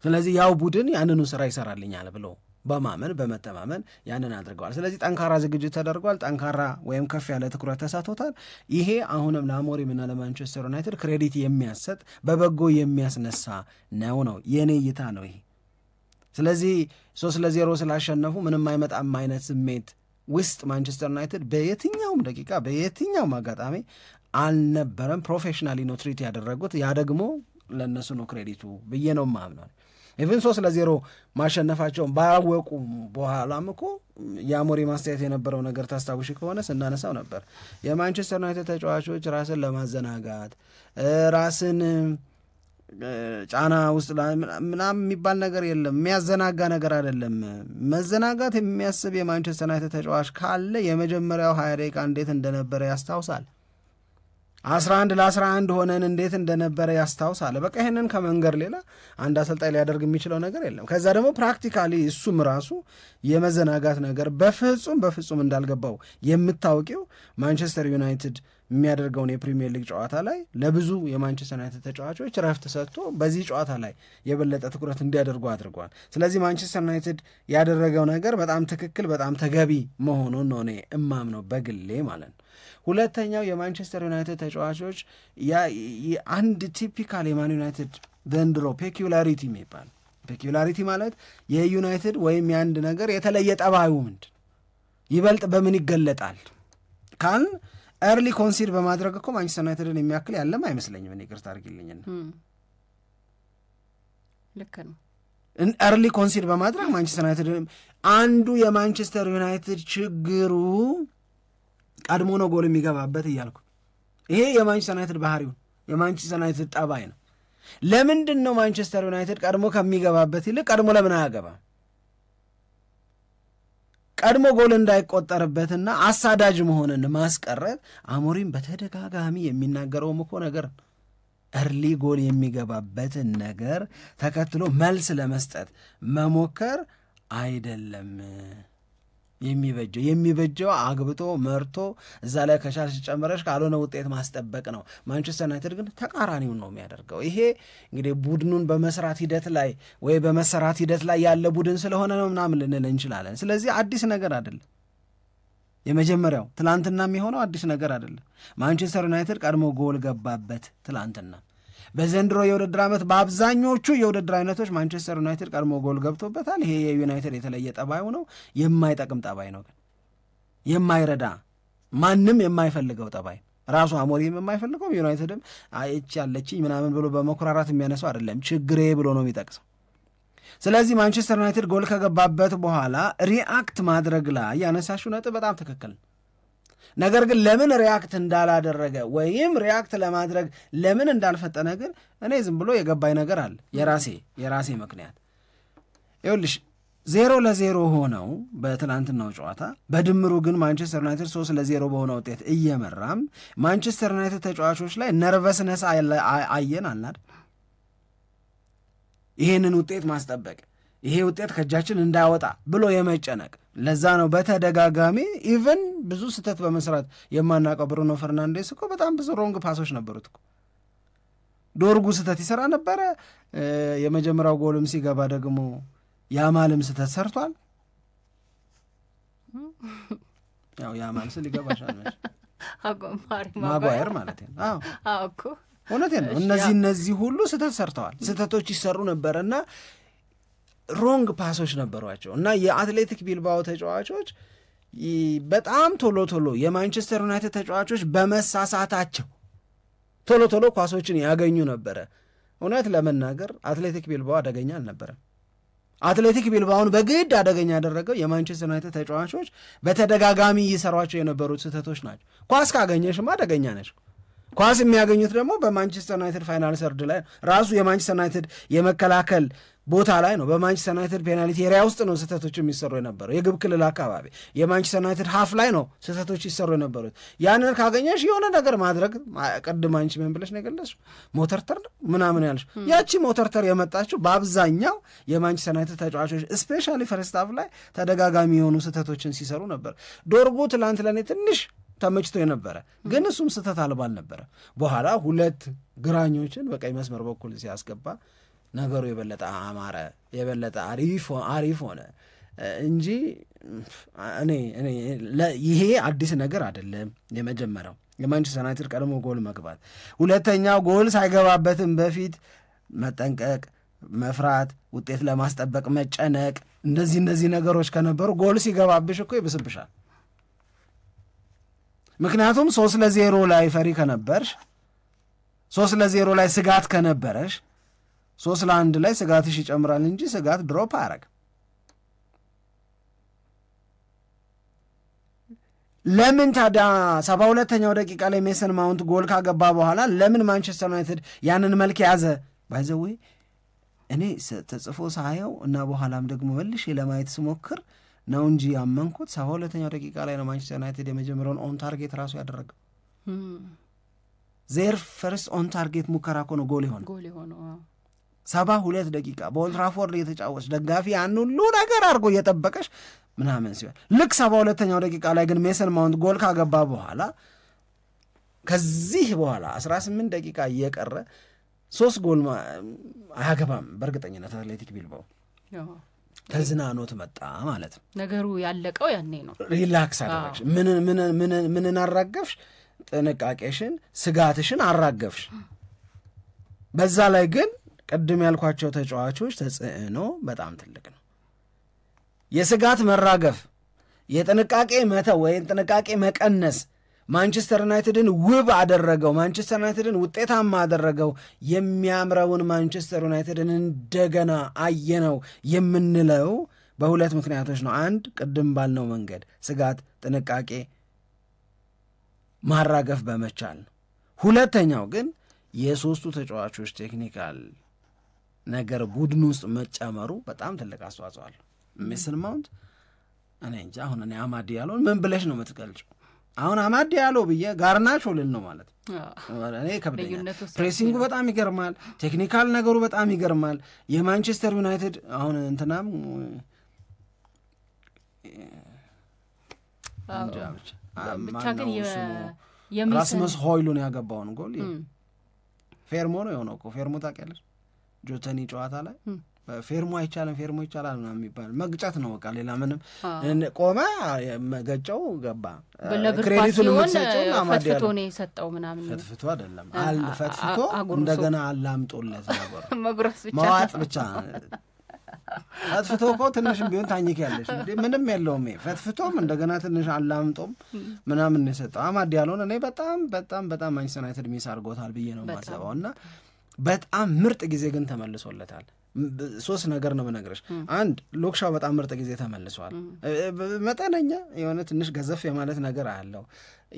ስለዚህ ያው ቡድን ያንኑ ስራ ይሰራልኛል ብሎ በማመን በመተማመን ያንን አድርገዋል ስለዚህ ጠንካራ ዝግጅት ተደርጓል ጠንካራ ወይም ከፍ ያለ ትኩረት ተሰጥቶታል ይሄ አሁንም ለአሞሪምና ለማንቸስተር ዩናይትድ ክሬዲት የሚያሰጥ በበጎ የሚያስነሳ ነው የኔ እይታ ነው ይሄ ስለዚህ 3-0 ስላሸነፉ ምንም አይመጣም አይነት ስሜት ውስጥ ማንቸስተር ዩናይትድ በየትኛውም ደቂቃ በየትኛውም አጋጣሚ አልነበረም ፕሮፌሽናሊ ነው ትሪት ያደረጉት ያ ደግሞ ለነሱ ነው ክሬዲቱ ብዬ ነው ማምነው ኢቭን 3-0 ማሸነፋቸውን ባያወቁ በኋላም እኮ የአሞሪም ማስተያየት የነበረው ነገር ታስታውሽ ከሆነ ስናነሳው ነበር የማንቸስተር ዩናይትድ ተጫዋቾች ራስን ለማዘናጋት ራስን ጫና ውስጥ ምናምን የሚባል ነገር የለም የሚያዘናጋ ነገር አይደለም መዘናጋት የሚያስብ የማንቸስተር ዩናይትድ ተጫዋች ካለ የመጀመሪያው 20 ደቂቃ እንዴት እንደነበረ ያስታውሳል 11-11 ሆነን እንዴት እንደነበረ ያስታውሳል በቃ ይሄንን ከመንገር ሌላ አንድ አሰልጣኝ ሊያደርግ የሚችለው ነገር የለም ከዛ ደግሞ ፕራክቲካሊ እሱም ራሱ የመዘናጋት ነገር በፍጹም እንዳልገባው የምታውቂው ማንቸስተር ዩናይትድ የሚያደርገውን የፕሪሚየር ሊግ ጨዋታ ላይ ለብዙ የማንቸስተር ዩናይትድ ተጫዋቾች ረፍት ሰጥቶ በዚህ ጨዋታ ላይ የበለጠ ትኩረት እንዲያደርጉ አድርጓል ስለዚህ ማንቸስተር ዩናይትድ ያደረገው ነገር በጣም ትክክል በጣም ተገቢ መሆኑን ነው እኔ እማምነው በግሌ ማለት ነው ሁለተኛው የማንቸስተር ዩናይትድ ተጫዋቾች አንድ ቲፒካል የማን ዩናይትድ ዘንድሮ ፔኩላሪቲ የሚባል ፔኩላሪቲ ማለት የዩናይትድ ወይም የአንድ ነገር የተለየ ጠባዩ ምንድን ይበልጥ በምን ይገለጣል ካን ኤርሊ ኮንሲድ በማድረግ እኮ ማንቸስተር ዩናይትድን የሚያክል ያለም አይመስለኝም እኔ ይቅርታ አድርጊልኝና ልክ ነው ኤርሊ ኮንሲድ በማድረግ ማንቸስተር ዩናይትድ አንዱ የማንቸስተር ዩናይትድ ችግሩ ቀድሞ ነው ጎል የሚገባበት እያልኩ ይሄ የማንቸስተር ዩናይትድ ባህሪው የማንቸስተር ዩናይትድ ጠባይ ነው ለምንድን ነው ማንቸስተር ዩናይትድ ቀድሞ ከሚገባበት ይልቅ ቀድሞ ለምን አያገባም ቀድሞ ጎል እንዳይቆጠርበትና አሳዳጅ መሆንን ማስቀረት አሞሪም በተደጋጋሚ የሚናገረውም እኮ ነገር እርሊ ጎል የሚገባበትን ነገር ተከትሎ መልስ ለመስጠት መሞከር አይደለም የሚበጀው አግብቶ መርቶ እዛ ላይ ከቻልሽ ጨምረሽ ካልሆነ ውጤት ማስጠበቅ ነው ማንቸስተር ዩናይትድ ግን ተቃራኒውን ነው የሚያደርገው ይሄ እንግዲህ ቡድኑን በመስራት ሂደት ላይ ወይ በመሰራት ሂደት ላይ ያለ ቡድን ስለሆነ ነው ምናምን ልንል እንችላለን ስለዚህ አዲስ ነገር አይደለም የመጀመሪያው ትላንትና የሚሆነው አዲስ ነገር አይደለም ማንቸስተር ዩናይትድ ቀድሞ ጎል ገባበት ትላንትና በዘንድሮ የውድድር ዓመት በአብዛኞቹ የውድድር አይነቶች ማንቸስተር ዩናይትድ ቀድሞ ጎል ገብቶበታል ይሄ የዩናይትድ የተለየ ጠባዩ ነው የማይጠቅም ጠባይ ነው ግን የማይረዳ ማንም የማይፈልገው ጠባይ ራሱ አሞሪም የማይፈልገው ዩናይትድም አይች ያለችኝ ምናምን ብሎ በመኩራራት የሚያነሳው አይደለም ችግሬ ብሎ ነው የሚጠቅሰው ስለዚህ ማንቸስተር ዩናይትድ ጎል ከገባበት በኋላ ሪአክት ማድረግ ላይ ያነሳሽው ነጥብ በጣም ትክክል ነገር ግን ለምን ሪያክት እንዳላደረገ ወይም ሪያክት ለማድረግ ለምን እንዳልፈጠነ ግን እኔ ዝም ብሎ የገባኝ ነገር አለ። የራሴ ምክንያት ይኸውልሽ 0-0 ሆነው በትናንትናው ጨዋታ በድምሩ ግን ማንቸስተር ዩናይትድ 3-0 በሆነ ውጤት እየመራም ማንቸስተር ዩናይትድ ተጫዋቾች ላይ ነርቨስነስ አየን አልናድ። ይሄንን ውጤት ማስጠበቅ ይሄ ውጤት ከእጃችን እንዳያወጣ ብሎ የመጨነቅ ለዛ ነው በተደጋጋሚ ኢቨን ብዙ ስህተት በመስራት የማናውቀው ብሩኖ ፈርናንዴስ እኮ በጣም ብዙ ሮንግ ፓሶች ነበሩት እኮ። ዶርጉ ስህተት ይሰራ ነበረ። የመጀመሪያው ጎልም ሲገባ ደግሞ ያማልም ስህተት ሰርቷል። ያው ያማል ስል ይገባሻል ማጓየር ማለት ነው። አዎ እኮ እውነቴን ነው። እነዚህ ሁሉ ስህተት ሰርተዋል። ስህተቶች ይሰሩ ነበርና ሮንግ ፓሶች ነበሯቸው እና የአትሌቲክ ቢልባኦ ተጫዋቾች በጣም ቶሎ የማንቸስተር ዩናይትድ ተጫዋቾች በመሳሳታቸው ቶሎ ኳሶችን ያገኙ ነበረ። እውነት ለመናገር አትሌቲክ ቢልባኦ አደገኛ አልነበረም። አትሌቲክ ቢልባኦን በግድ አደገኛ ያደረገው የማንቸስተር ዩናይትድ ተጫዋቾች በተደጋጋሚ ይሰሯቸው የነበሩት ስህተቶች ናቸው። ኳስ ካገኘሽማ አደገኛ ነች። ኳስ የሚያገኙት ደግሞ በማንቸስተር ዩናይትድ ፋይናል ሰርድ ላይ ራሱ የማንቸስተር ዩናይትድ የመከላከል ቦታ ላይ ነው። በማንቸስተር ዩናይትድ ፔናልቲ ኤሪያ ውስጥ ነው ስህተቶች የሚሰሩ የነበረው። የግብ ክልል አካባቢ የማንቸስተር ዩናይትድ ሀፍ ላይ ነው ስህተቶች ይሰሩ የነበሩት። ያንን ካገኘሽ የሆነ ነገር ማድረግ ቅድም አንቺ ምን ብለሽ ነው የገለጽሽው? ሞተርተር ነው ምናምን ያልሽ። ያቺ ሞተርተር የመጣችው በአብዛኛው የማንቸስተር ዩናይትድ ተጫዋቾች ስፔሻሊ ፈርስት ሃፍ ላይ ተደጋጋሚ የሆኑ ስህተቶችን ሲሰሩ ነበር። ዶርጉ ትላንት ለኔ ትንሽ ተመችቶ የነበረ ግን እሱም ስህተት አልባ አልነበረ። በኋላ ሁለት ግራኞችን በቀኝ መስመር በኩል ሲያስገባ ነገሩ የበለጠ አማረ፣ የበለጠ አሪፍ ሆነ እንጂ ይሄ አዲስ ነገር አይደለም። የመጀመሪያው የማንቸስተር ዩናይትድ ቀድሞ ጎል መግባት፣ ሁለተኛው ጎል ሳይገባበትም በፊት መጠንቀቅ፣ መፍራት፣ ውጤት ለማስጠበቅ መጨነቅ፣ እነዚህ ነገሮች ከነበሩ ጎል ሲገባብሽ እኮ ይብስብሻል። ምክንያቱም 3-0 ላይ ፈሪ ከነበርሽ 3-0 ላይ ስጋት ከነበረሽ 3-1 ላይ ስጋትሽ ይጨምራል እንጂ ስጋት ድሮፕ አያረግ። ለምን ታዲያ 72ኛው ደቂቃ ላይ ሜሰን ማውንት ጎል ካገባ በኋላ ለምን ማንቸስተር ዩናይትድ ያንን መልክ ያዘ? ባይዘዌ እኔ ተጽፎ ሳየው እና በኋላም ደግሞ መልሼ ለማየት ስሞክር ነው እንጂ ያመንኩት 72ኛው ደቂቃ ላይ ነው ማንቸስተር ዩናይትድ የመጀመሪያውን ኦን ታርጌት ራሱ ያደረገው። ዜር ፈርስት ኦን ታርጌት ሙከራ እኮ ነው ጎል የሆነው 72 ደቂቃ በኦልድ ትራፎርድ እየተጫወተች ደጋፊ ያን ሁሉ ነገር አድርጎ እየጠበቀሽ ምናምን ሲሆን ልክ 72ኛው ደቂቃ ላይ ግን ሜሰን ማውንት ጎል ካገባ በኋላ ከዚህ በኋላ 18 ደቂቃ እየቀረ 3 ጎል አያገባም በእርግጠኝነት አትሌቲክ ቢልባኦ ተዝናኖት መጣ ማለት ነው። ነገሩ ያለቀው ያኔ ነው። ሪላክስ አደረግሽ። ምን አራገፍሽ? ጥንቃቄሽን፣ ስጋትሽን አራገፍሽ። በዛ ላይ ግን ቀድም ያልኳቸው ተጫዋቾች ተጽዕኖ በጣም ትልቅ ነው። የስጋት መራገፍ፣ የጥንቃቄ መተው ወይም ጥንቃቄ መቀነስ ማንቸስተር ዩናይትድን ውብ አደረገው፣ ማንቸስተር ዩናይትድን ውጤታማ አደረገው። የሚያምረውን ማንቸስተር ዩናይትድን እንደገና አየነው የምንለው በሁለት ምክንያቶች ነው። አንድ ቅድም ባልነው መንገድ ስጋት፣ ጥንቃቄ ማራገፍ በመቻል ነው። ሁለተኛው ግን የሶስቱ ተጫዋቾች ቴክኒካል ነገር ቡድን ውስጥ መጨመሩ በጣም ትልቅ አስተዋጽኦ አለው። ሜሰን ማውንት እኔ እንጃ አሁን እኔ አማድ ያለውን ምን ብለሽ ነው የምትገልጪው? አሁን አማድ ያለው ብዬ ጋርናቾ ልል ነው ማለት እኔ ከብደኛል። ፕሬሲንጉ በጣም ይገርማል፣ ቴክኒካል ነገሩ በጣም ይገርማል። የማንቸስተር ዩናይትድ አሁን እንትናም ብቻ ግን ራስመስ ሆይሉን ያገባውን ጎል ፌርሞ ነው የሆነው እኮ። ፌርሞ ታውቂያለሽ? ጆተኒ ጨዋታ ላይ ፌርሞ አይቻልም ፌርሞ ይቻላል ምናምን የሚባል መግጨት ነው በቃ። ሌላ ምንም ቆመ መገጨው ገባ። ክሬዲቱን የምትሰጠው ፈትፍቶ ነው የሰጠው ምናምን ፈትፍቶ አይደለም ፈትፍቶ እንደገና አላምጦለት ነበር መዋጥ ብቻ ፈትፍቶ እኮ ትንሽም ቢሆን ታኝኪያለሽ እንዴ ምንም የለውም። ፈትፍቶም እንደገና ትንሽ አላምጦም ምናምን ነው የሰጠው። አማድ ያለውን እኔ በጣም ማንቸስተር ዩናይትድ ሚስ አድርጎታል ብዬ ነው የማስበው። እና በጣም ምርጥ ጊዜ ግን ተመልሶለታል። ሶስት ነገር ነው የምነግርሽ። አንድ ሉክሻው በጣም ምርጥ ጊዜ ተመልሷል። መጠነኛ የሆነ ትንሽ ገዘፍ የማለት ነገር አለው።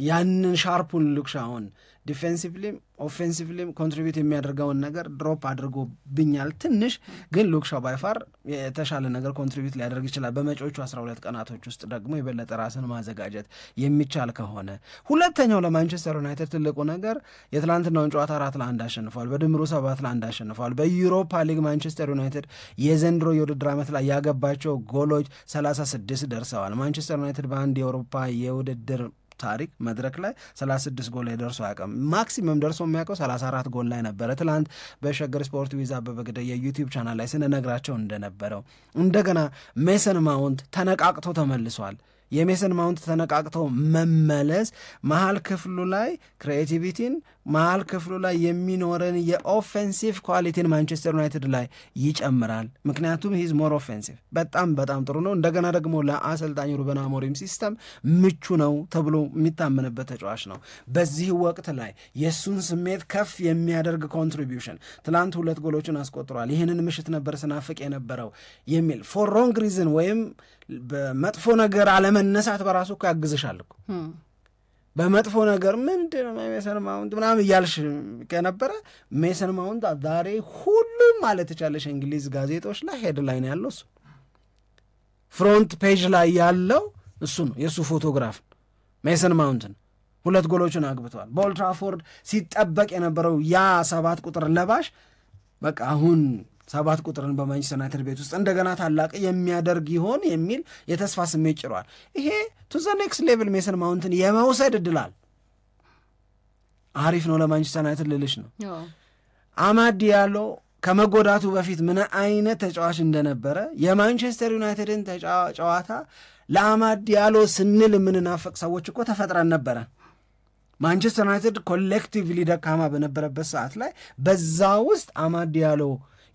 ያንን ሻርፑን ሉክሻውን ዲፌንሲቭሊም ኦፌንሲቭሊም ኮንትሪቢዩት የሚያደርገውን ነገር ድሮፕ አድርጎብኛል ትንሽ። ግን ሉክሻው ባይፋር የተሻለ ነገር ኮንትሪቢዩት ሊያደርግ ይችላል በመጪዎቹ 12 ቀናቶች ውስጥ ደግሞ የበለጠ ራስን ማዘጋጀት የሚቻል ከሆነ። ሁለተኛው ለማንቸስተር ዩናይትድ ትልቁ ነገር የትላንትናውን ጨዋታ 4-1 አሸንፈዋል፣ በድምሩ 7-1 አሸንፈዋል። በዩሮፓ ሊግ ማንቸስተር ዩናይትድ የዘንድሮ የውድድር ዓመት ላይ ያገባቸው ጎሎች 36 ደርሰዋል። ማንቸስተር ዩናይትድ በአንድ የአውሮፓ የውድድር ታሪክ መድረክ ላይ 36 ጎል ላይ ደርሶ አያውቅም። ማክሲመም ደርሶ የሚያውቀው 34 ጎል ላይ ነበረ። ትላንት በሸገር ስፖርት ዊዝ አበበ ግደይ የዩቲዩብ ቻናል ላይ ስንነግራቸው እንደነበረው እንደገና ሜሰን ማውንት ተነቃቅቶ ተመልሷል። የሜሰን ማውንት ተነቃቅቶ መመለስ መሀል ክፍሉ ላይ ክሬቲቪቲን መሀል ክፍሉ ላይ የሚኖረን የኦፌንሲቭ ኳሊቲን ማንቸስተር ዩናይትድ ላይ ይጨምራል። ምክንያቱም ሂዝ ሞር ኦፌንሲቭ በጣም በጣም ጥሩ ነው። እንደገና ደግሞ ለአሰልጣኝ ሩበን አሞሪም ሲስተም ምቹ ነው ተብሎ የሚታመንበት ተጫዋች ነው። በዚህ ወቅት ላይ የእሱን ስሜት ከፍ የሚያደርግ ኮንትሪቢዩሽን ትላንት 2 ጎሎችን አስቆጥሯል። ይህንን ምሽት ነበር ስናፍቅ የነበረው የሚል ፎር ሮንግ ሪዝን ወይም በመጥፎ ነገር አለመነሳት በራሱ እኮ ያግዝሻል እኮ። በመጥፎ ነገር ምንድነው ሜሰን ማውንት ምናምን እያልሽ ከነበረ ሜሰን ማውንት ዛሬ ሁሉም ማለት ይቻለሽ እንግሊዝ ጋዜጦች ላይ ሄድላይን ያለው እሱ ፍሮንት ፔጅ ላይ ያለው እሱ ነው። የእሱ ፎቶግራፍ ሜሰን ማውንትን 2 ጎሎችን አግብተዋል። በኦልድ ትራፎርድ ሲጠበቅ የነበረው ያ 7 ቁጥር ለባሽ በቃ አሁን 7 ቁጥርን በማንቸስተር ዩናይትድ ቤት ውስጥ እንደገና ታላቅ የሚያደርግ ይሆን የሚል የተስፋ ስሜት ጭሯል። ይሄ ቱ ዘ ኔክስት ሌቭል ሜሰን ማውንትን የመውሰድ እድላል አሪፍ ነው ለማንቸስተር ዩናይትድ ልልሽ ነው። አማድ ዲያሎ ከመጎዳቱ በፊት ምን አይነት ተጫዋች እንደነበረ የማንቸስተር ዩናይትድን ጨዋታ ለአማድ ዲያሎ ስንል የምንናፈቅ ሰዎች እኮ ተፈጥረን ነበረ። ማንቸስተር ዩናይትድ ኮሌክቲቭሊ ደካማ በነበረበት ሰዓት ላይ በዛ ውስጥ አማድ ዲያሎ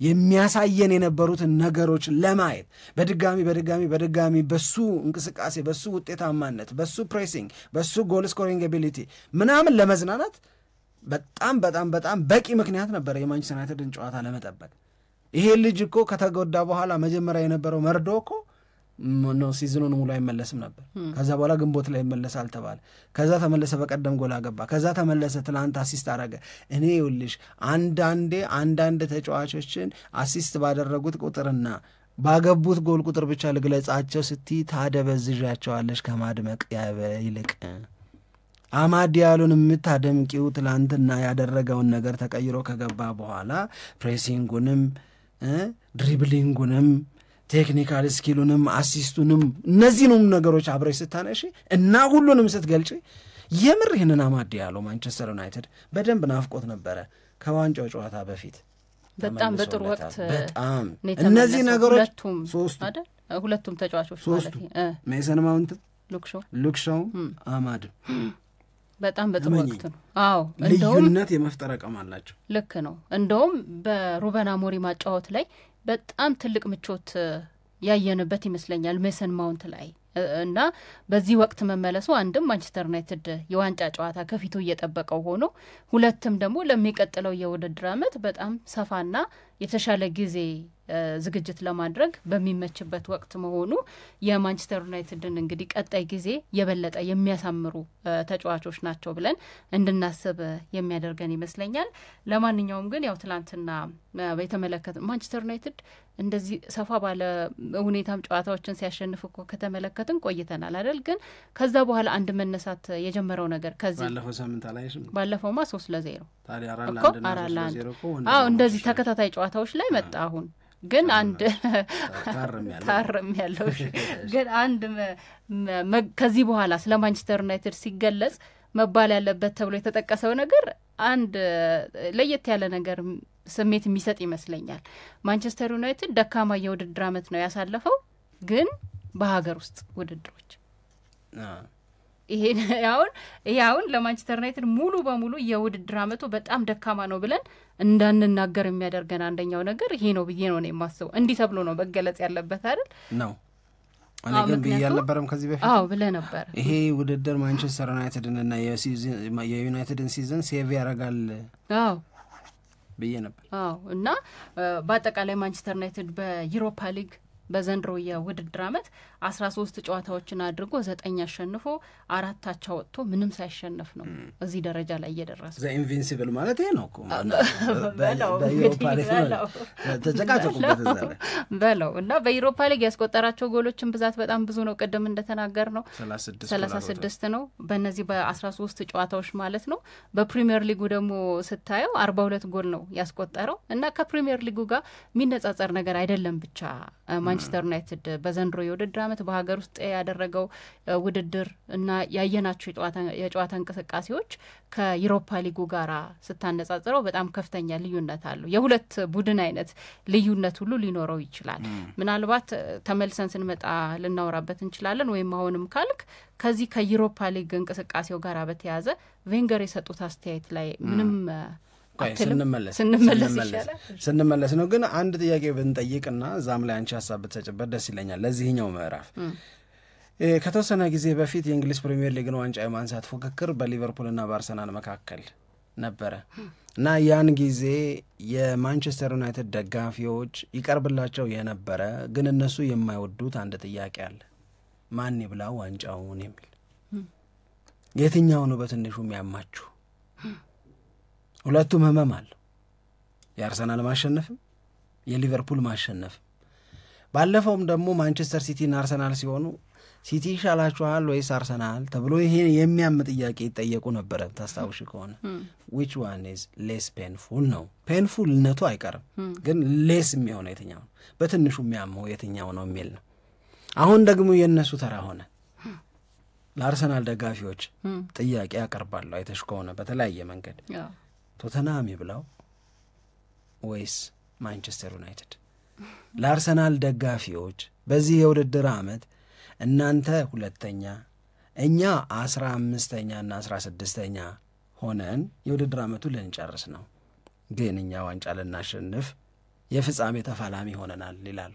የሚያሳየን የነበሩትን ነገሮች ለማየት በድጋሚ በሱ እንቅስቃሴ፣ በሱ ውጤታማነት፣ በሱ ፕሬሲንግ፣ በሱ ጎል ስኮሪንግ ኤቢሊቲ ምናምን ለመዝናናት በጣም በጣም በጣም በቂ ምክንያት ነበር የማንቸስተር ዩናይትድን ጨዋታ ለመጠበቅ። ይሄ ልጅ እኮ ከተጎዳ በኋላ መጀመሪያ የነበረው መርዶ እኮ ነው ሲዝኑን ሙሉ አይመለስም ነበር። ከዛ በኋላ ግንቦት ላይ ይመለሳል ተባለ። ከዛ ተመለሰ፣ በቀደም ጎል አገባ። ከዛ ተመለሰ፣ ትናንት አሲስት አረገ። እኔ ይኸውልሽ አንዳንድ ተጫዋቾችን አሲስት ባደረጉት ቁጥርና ባገቡት ጎል ቁጥር ብቻ ልግለጻቸው ስትይ ታደበዝዣቸዋለሽ ከማድመቅ ይልቅ። አማድ ዲያሎን የምታደምቂው ትላንትና ያደረገውን ነገር ተቀይሮ ከገባ በኋላ ፕሬሲንጉንም ድሪብሊንጉንም ቴክኒካል ስኪሉንም አሲስቱንም እነዚህንም ነገሮች አብረሽ ስታነሺ እና ሁሉንም ስትገልጪ የምር ይህንን አማድ ዲያሎ ማንቸስተር ዩናይትድ በደንብ ናፍቆት ነበረ ከዋንጫው ጨዋታ በፊት። በጣም በጥሩ ወቅት በጣም እነዚህ ነገሮች ሁለቱም ተጫዋቾች ማለት ሜሰን ማውንት ሉክሻው አማድ በጣም በጥሩ ወቅት ነው። አዎ ልዩነት የመፍጠር አቅም አላቸው። ልክ ነው። እንደውም በሩበን አሞሪም ማጫወት ላይ በጣም ትልቅ ምቾት ያየንበት ይመስለኛል ሜሰን ማውንት ላይ እና በዚህ ወቅት መመለሱ አንድም ማንቸስተር ዩናይትድ የዋንጫ ጨዋታ ከፊቱ እየጠበቀው ሆኖ፣ ሁለትም ደግሞ ለሚቀጥለው የውድድር ዓመት በጣም ሰፋና የተሻለ ጊዜ ዝግጅት ለማድረግ በሚመችበት ወቅት መሆኑ የማንቸስተር ዩናይትድን እንግዲህ ቀጣይ ጊዜ የበለጠ የሚያሳምሩ ተጫዋቾች ናቸው ብለን እንድናስብ የሚያደርገን ይመስለኛል። ለማንኛውም ግን ያው ትላንትና የተመለከተ ማንቸስተር ዩናይትድ እንደዚህ ሰፋ ባለ ሁኔታም ጨዋታዎችን ሲያሸንፍ እኮ ከተመለከትን ቆይተናል አይደል? ግን ከዛ በኋላ አንድ መነሳት የጀመረው ነገር ከዚህ ባለፈው ሳምንት አላይሽም? ባለፈውማ 3-0 ታዲያ አዎ እንደዚህ ተከታታይ ጨዋታዎች ላይ መጣ። አሁን ግን አንድ ታርም ያለው ግን አንድ ከዚህ በኋላ ስለ ማንቸስተር ዩናይትድ ሲገለጽ መባል ያለበት ተብሎ የተጠቀሰው ነገር አንድ ለየት ያለ ነገር ስሜት የሚሰጥ ይመስለኛል። ማንቸስተር ዩናይትድ ደካማ የውድድር ዓመት ነው ያሳለፈው፣ ግን በሀገር ውስጥ ውድድሮች ይሄ አሁን ለማንቸስተር ዩናይትድ ሙሉ በሙሉ የውድድር ዓመቱ በጣም ደካማ ነው ብለን እንዳንናገር የሚያደርገን አንደኛው ነገር ይሄ ነው ብዬ ነው የማስበው። እንዲህ ተብሎ ነው መገለጽ ያለበት አይደል ነው። እኔ ግን ብዬ አልነበረም ከዚህ በፊት? አዎ ብለህ ነበር። ይሄ ውድድር ማንቸስተር ዩናይትድን እና የዩናይትድን ሲዝን ሴቭ ያደርጋል ብዬ ነበር። እና በአጠቃላይ ማንቸስተር ዩናይትድ በዩሮፓ ሊግ በዘንድሮ የውድድር ዓመት 13 ጨዋታዎችን አድርጎ 9 አሸንፎ 4 አቻ ወጥቶ ምንም ሳይሸነፍ ነው እዚህ ደረጃ ላይ እየደረሰ። ዘ ኢንቪንሲብል ማለት ይሄ ነው እኮ በዩሮፓ ሊግ ተጨቃጨቁበት በለው እና በዩሮፓ ሊግ ያስቆጠራቸው ጎሎችን ብዛት በጣም ብዙ ነው። ቅድም እንደተናገር ነው 36 ነው በእነዚህ በ13 ጨዋታዎች ማለት ነው። በፕሪሚየር ሊጉ ደግሞ ስታየው 42 ጎል ነው ያስቆጠረው እና ከፕሪሚየር ሊጉ ጋር የሚነጻጸር ነገር አይደለም። ብቻ ማንቸስተር ዩናይትድ በዘንድሮ የውድድር ዓመት በሀገር ውስጥ ያደረገው ውድድር እና ያየናቸው የጨዋታ እንቅስቃሴዎች ከዩሮፓ ሊጉ ጋራ ስታነጻጽረው በጣም ከፍተኛ ልዩነት አለው። የሁለት ቡድን አይነት ልዩነት ሁሉ ሊኖረው ይችላል። ምናልባት ተመልሰን ስንመጣ ልናወራበት እንችላለን። ወይም አሁንም ካልክ ከዚህ ከዩሮፓ ሊግ እንቅስቃሴው ጋራ በተያያዘ ቬንገር የሰጡት አስተያየት ላይ ምንም ስንመለስ ነው። ግን አንድ ጥያቄ ብንጠይቅና እዛም ላይ አንቺ ሀሳብ ብትሰጭበት ደስ ይለኛል። ለዚህኛው ምዕራፍ ከተወሰነ ጊዜ በፊት የእንግሊዝ ፕሪሚየር ሊግን ዋንጫ የማንሳት ፉክክር በሊቨርፑልና በአርሰናል መካከል ነበረ እና ያን ጊዜ የማንቸስተር ዩናይትድ ደጋፊዎች ይቀርብላቸው የነበረ ግን እነሱ የማይወዱት አንድ ጥያቄ አለ። ማን ይብላው ዋንጫውን የሚል። የትኛው ነው በትንሹ የሚያማችሁ? ሁለቱም ህመም አለው። የአርሰናል ማሸነፍም የሊቨርፑል ማሸነፍም። ባለፈውም ደግሞ ማንቸስተር ሲቲና አርሰናል ሲሆኑ ሲቲ ይሻላችኋል ወይስ አርሰናል ተብሎ ይሄ የሚያም ጥያቄ ይጠየቁ ነበረ። ታስታውሽ ከሆነ which one is less painful ነው። ፔንፉልነቱ አይቀርም ግን ሌስ የሚሆነው የትኛው ነው፣ በትንሹ የሚያመው የትኛው ነው የሚል ነው። አሁን ደግሞ የነሱ ተራ ሆነ። ለአርሰናል ደጋፊዎች ጥያቄ ያቀርባሉ። አይተሽ ከሆነ በተለያየ መንገድ ቶተናም ይብላው ወይስ ማንቸስተር ዩናይትድ? ለአርሰናል ደጋፊዎች በዚህ የውድድር ዓመት እናንተ ሁለተኛ እኛ 15ኛና 16ኛ ሆነን የውድድር ዓመቱ ልንጨርስ ነው፣ ግን እኛ ዋንጫ ልናሸንፍ የፍጻሜ ተፋላሚ ሆነናል ይላሉ።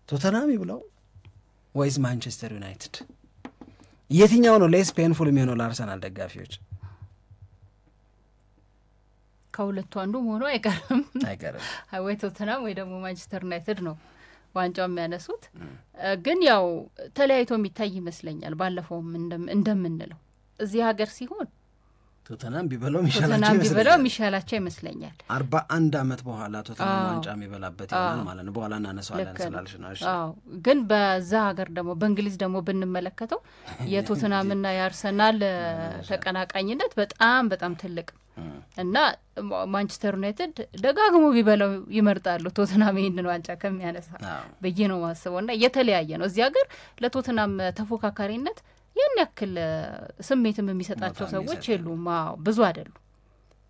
ቶተናም ይብላው ወይስ ማንቸስተር ዩናይትድ? የትኛው ነው ሌስ ፔንፉል የሚሆነው ለአርሰናል ደጋፊዎች? ከሁለቱ አንዱ ሆኖ አይቀርም። ወይ ቶተናም ወይ ደግሞ ማንቸስተር ዩናይትድ ነው ዋንጫው የሚያነሱት። ግን ያው ተለያይቶ የሚታይ ይመስለኛል። ባለፈውም እንደምንለው እዚህ ሀገር ሲሆን ቶተናም ቢበላው የሚሻላቸው ይመስለኛል። 41 ዓመት በኋላ ቶተናም ዋንጫ የሚበላበት ይሆናል ማለት ነው። በኋላ እናነሳዋለን ስላልሽናሽ። ግን በዛ ሀገር ደግሞ በእንግሊዝ ደግሞ ብንመለከተው የቶተናምና የአርሰናል ተቀናቃኝነት በጣም በጣም ትልቅ እና ማንቸስተር ዩናይትድ ደጋግሞ ቢበላው ይመርጣሉ ቶተናም ይሄንን ዋንጫ ከሚያነሳ ብዬ ነው ማስበው። እና የተለያየ ነው። እዚህ ሀገር ለቶተናም ተፎካካሪነት ያን ያክል ስሜትም የሚሰጣቸው ሰዎች የሉም፣ ብዙ አይደሉም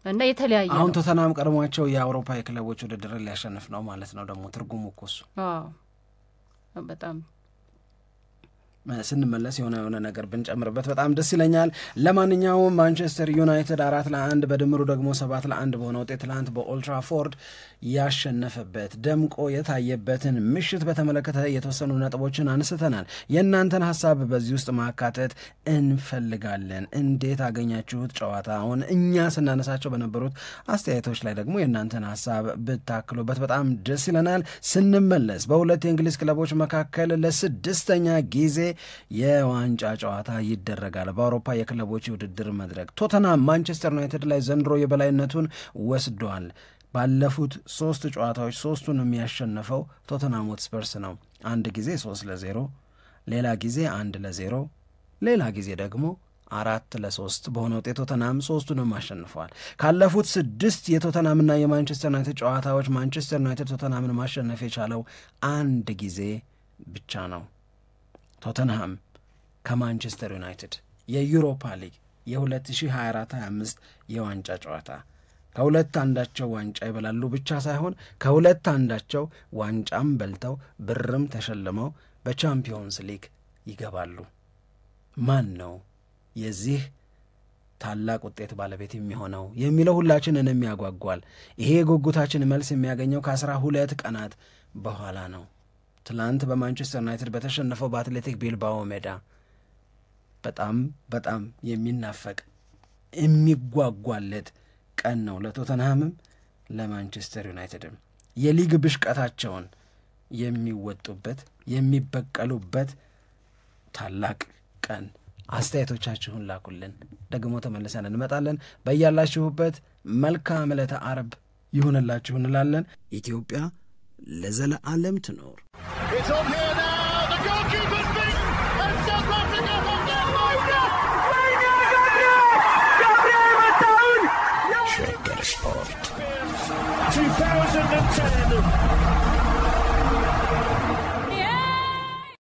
እና የተለያየ አሁን ቶተናም ቀድሟቸው የአውሮፓ የክለቦች ውድድር ሊያሸንፍ ነው ማለት ነው። ደግሞ ትርጉሙ እኮ እሱ በጣም ስንመለስ የሆነ ነገር ብንጨምርበት በጣም ደስ ይለኛል። ለማንኛውም ማንቸስተር ዩናይትድ 4-1 በድምሩ ደግሞ 7-1 በሆነ ውጤት ትላንት በኦልድ ትራፎርድ ያሸነፈበት ደምቆ የታየበትን ምሽት በተመለከተ የተወሰኑ ነጥቦችን አንስተናል። የእናንተን ሀሳብ በዚህ ውስጥ ማካተት እንፈልጋለን። እንዴት አገኛችሁት ጨዋታውን? እኛ ስናነሳቸው በነበሩት አስተያየቶች ላይ ደግሞ የእናንተን ሀሳብ ብታክሉበት በጣም ደስ ይለናል። ስንመለስ በሁለት የእንግሊዝ ክለቦች መካከል ለ6ኛ ጊዜ የዋንጫ ጨዋታ ይደረጋል። በአውሮፓ የክለቦች ውድድር መድረክ ቶተናም ማንቸስተር ዩናይትድ ላይ ዘንድሮ የበላይነቱን ወስዷል። ባለፉት 3 ጨዋታዎች 3ቱን የሚያሸነፈው ቶተናም ሆትስፐርስ ነው። አንድ ጊዜ 3-0፣ ሌላ ጊዜ 1-0፣ ሌላ ጊዜ ደግሞ 4-3 በሆነ ውጤት ቶተናም 3ቱንም አሸንፏል። ካለፉት 6 የቶተናምና የማንቸስተር ዩናይትድ ጨዋታዎች ማንቸስተር ዩናይትድ ቶተናምን ማሸነፍ የቻለው አንድ ጊዜ ብቻ ነው። ቶተንሃም ከማንቸስተር ዩናይትድ የዩሮፓ ሊግ የ2024-25 የዋንጫ ጨዋታ ከሁለት አንዳቸው ዋንጫ ይበላሉ ብቻ ሳይሆን ከሁለት አንዳቸው ዋንጫም በልተው ብርም ተሸልመው በቻምፒዮንስ ሊግ ይገባሉ። ማን ነው የዚህ ታላቅ ውጤት ባለቤት የሚሆነው የሚለው ሁላችንንም ያጓጓል። ይሄ ጉጉታችን መልስ የሚያገኘው ከ12 ቀናት በኋላ ነው። ትላንት በማንቸስተር ዩናይትድ በተሸነፈው በአትሌቲክ ቢልባኦ ሜዳ በጣም በጣም የሚናፈቅ የሚጓጓለት ቀን ነው ለቶተንሃምም ለማንቸስተር ዩናይትድም የሊግ ብሽቀታቸውን የሚወጡበት የሚበቀሉበት ታላቅ ቀን። አስተያየቶቻችሁን ላኩልን፣ ደግሞ ተመልሰን እንመጣለን። በያላችሁበት መልካም ዕለተ ዓርብ ይሁንላችሁ እንላለን። ኢትዮጵያ ለዘለዓለም ትኖር። ሸገር ስፖርት 2010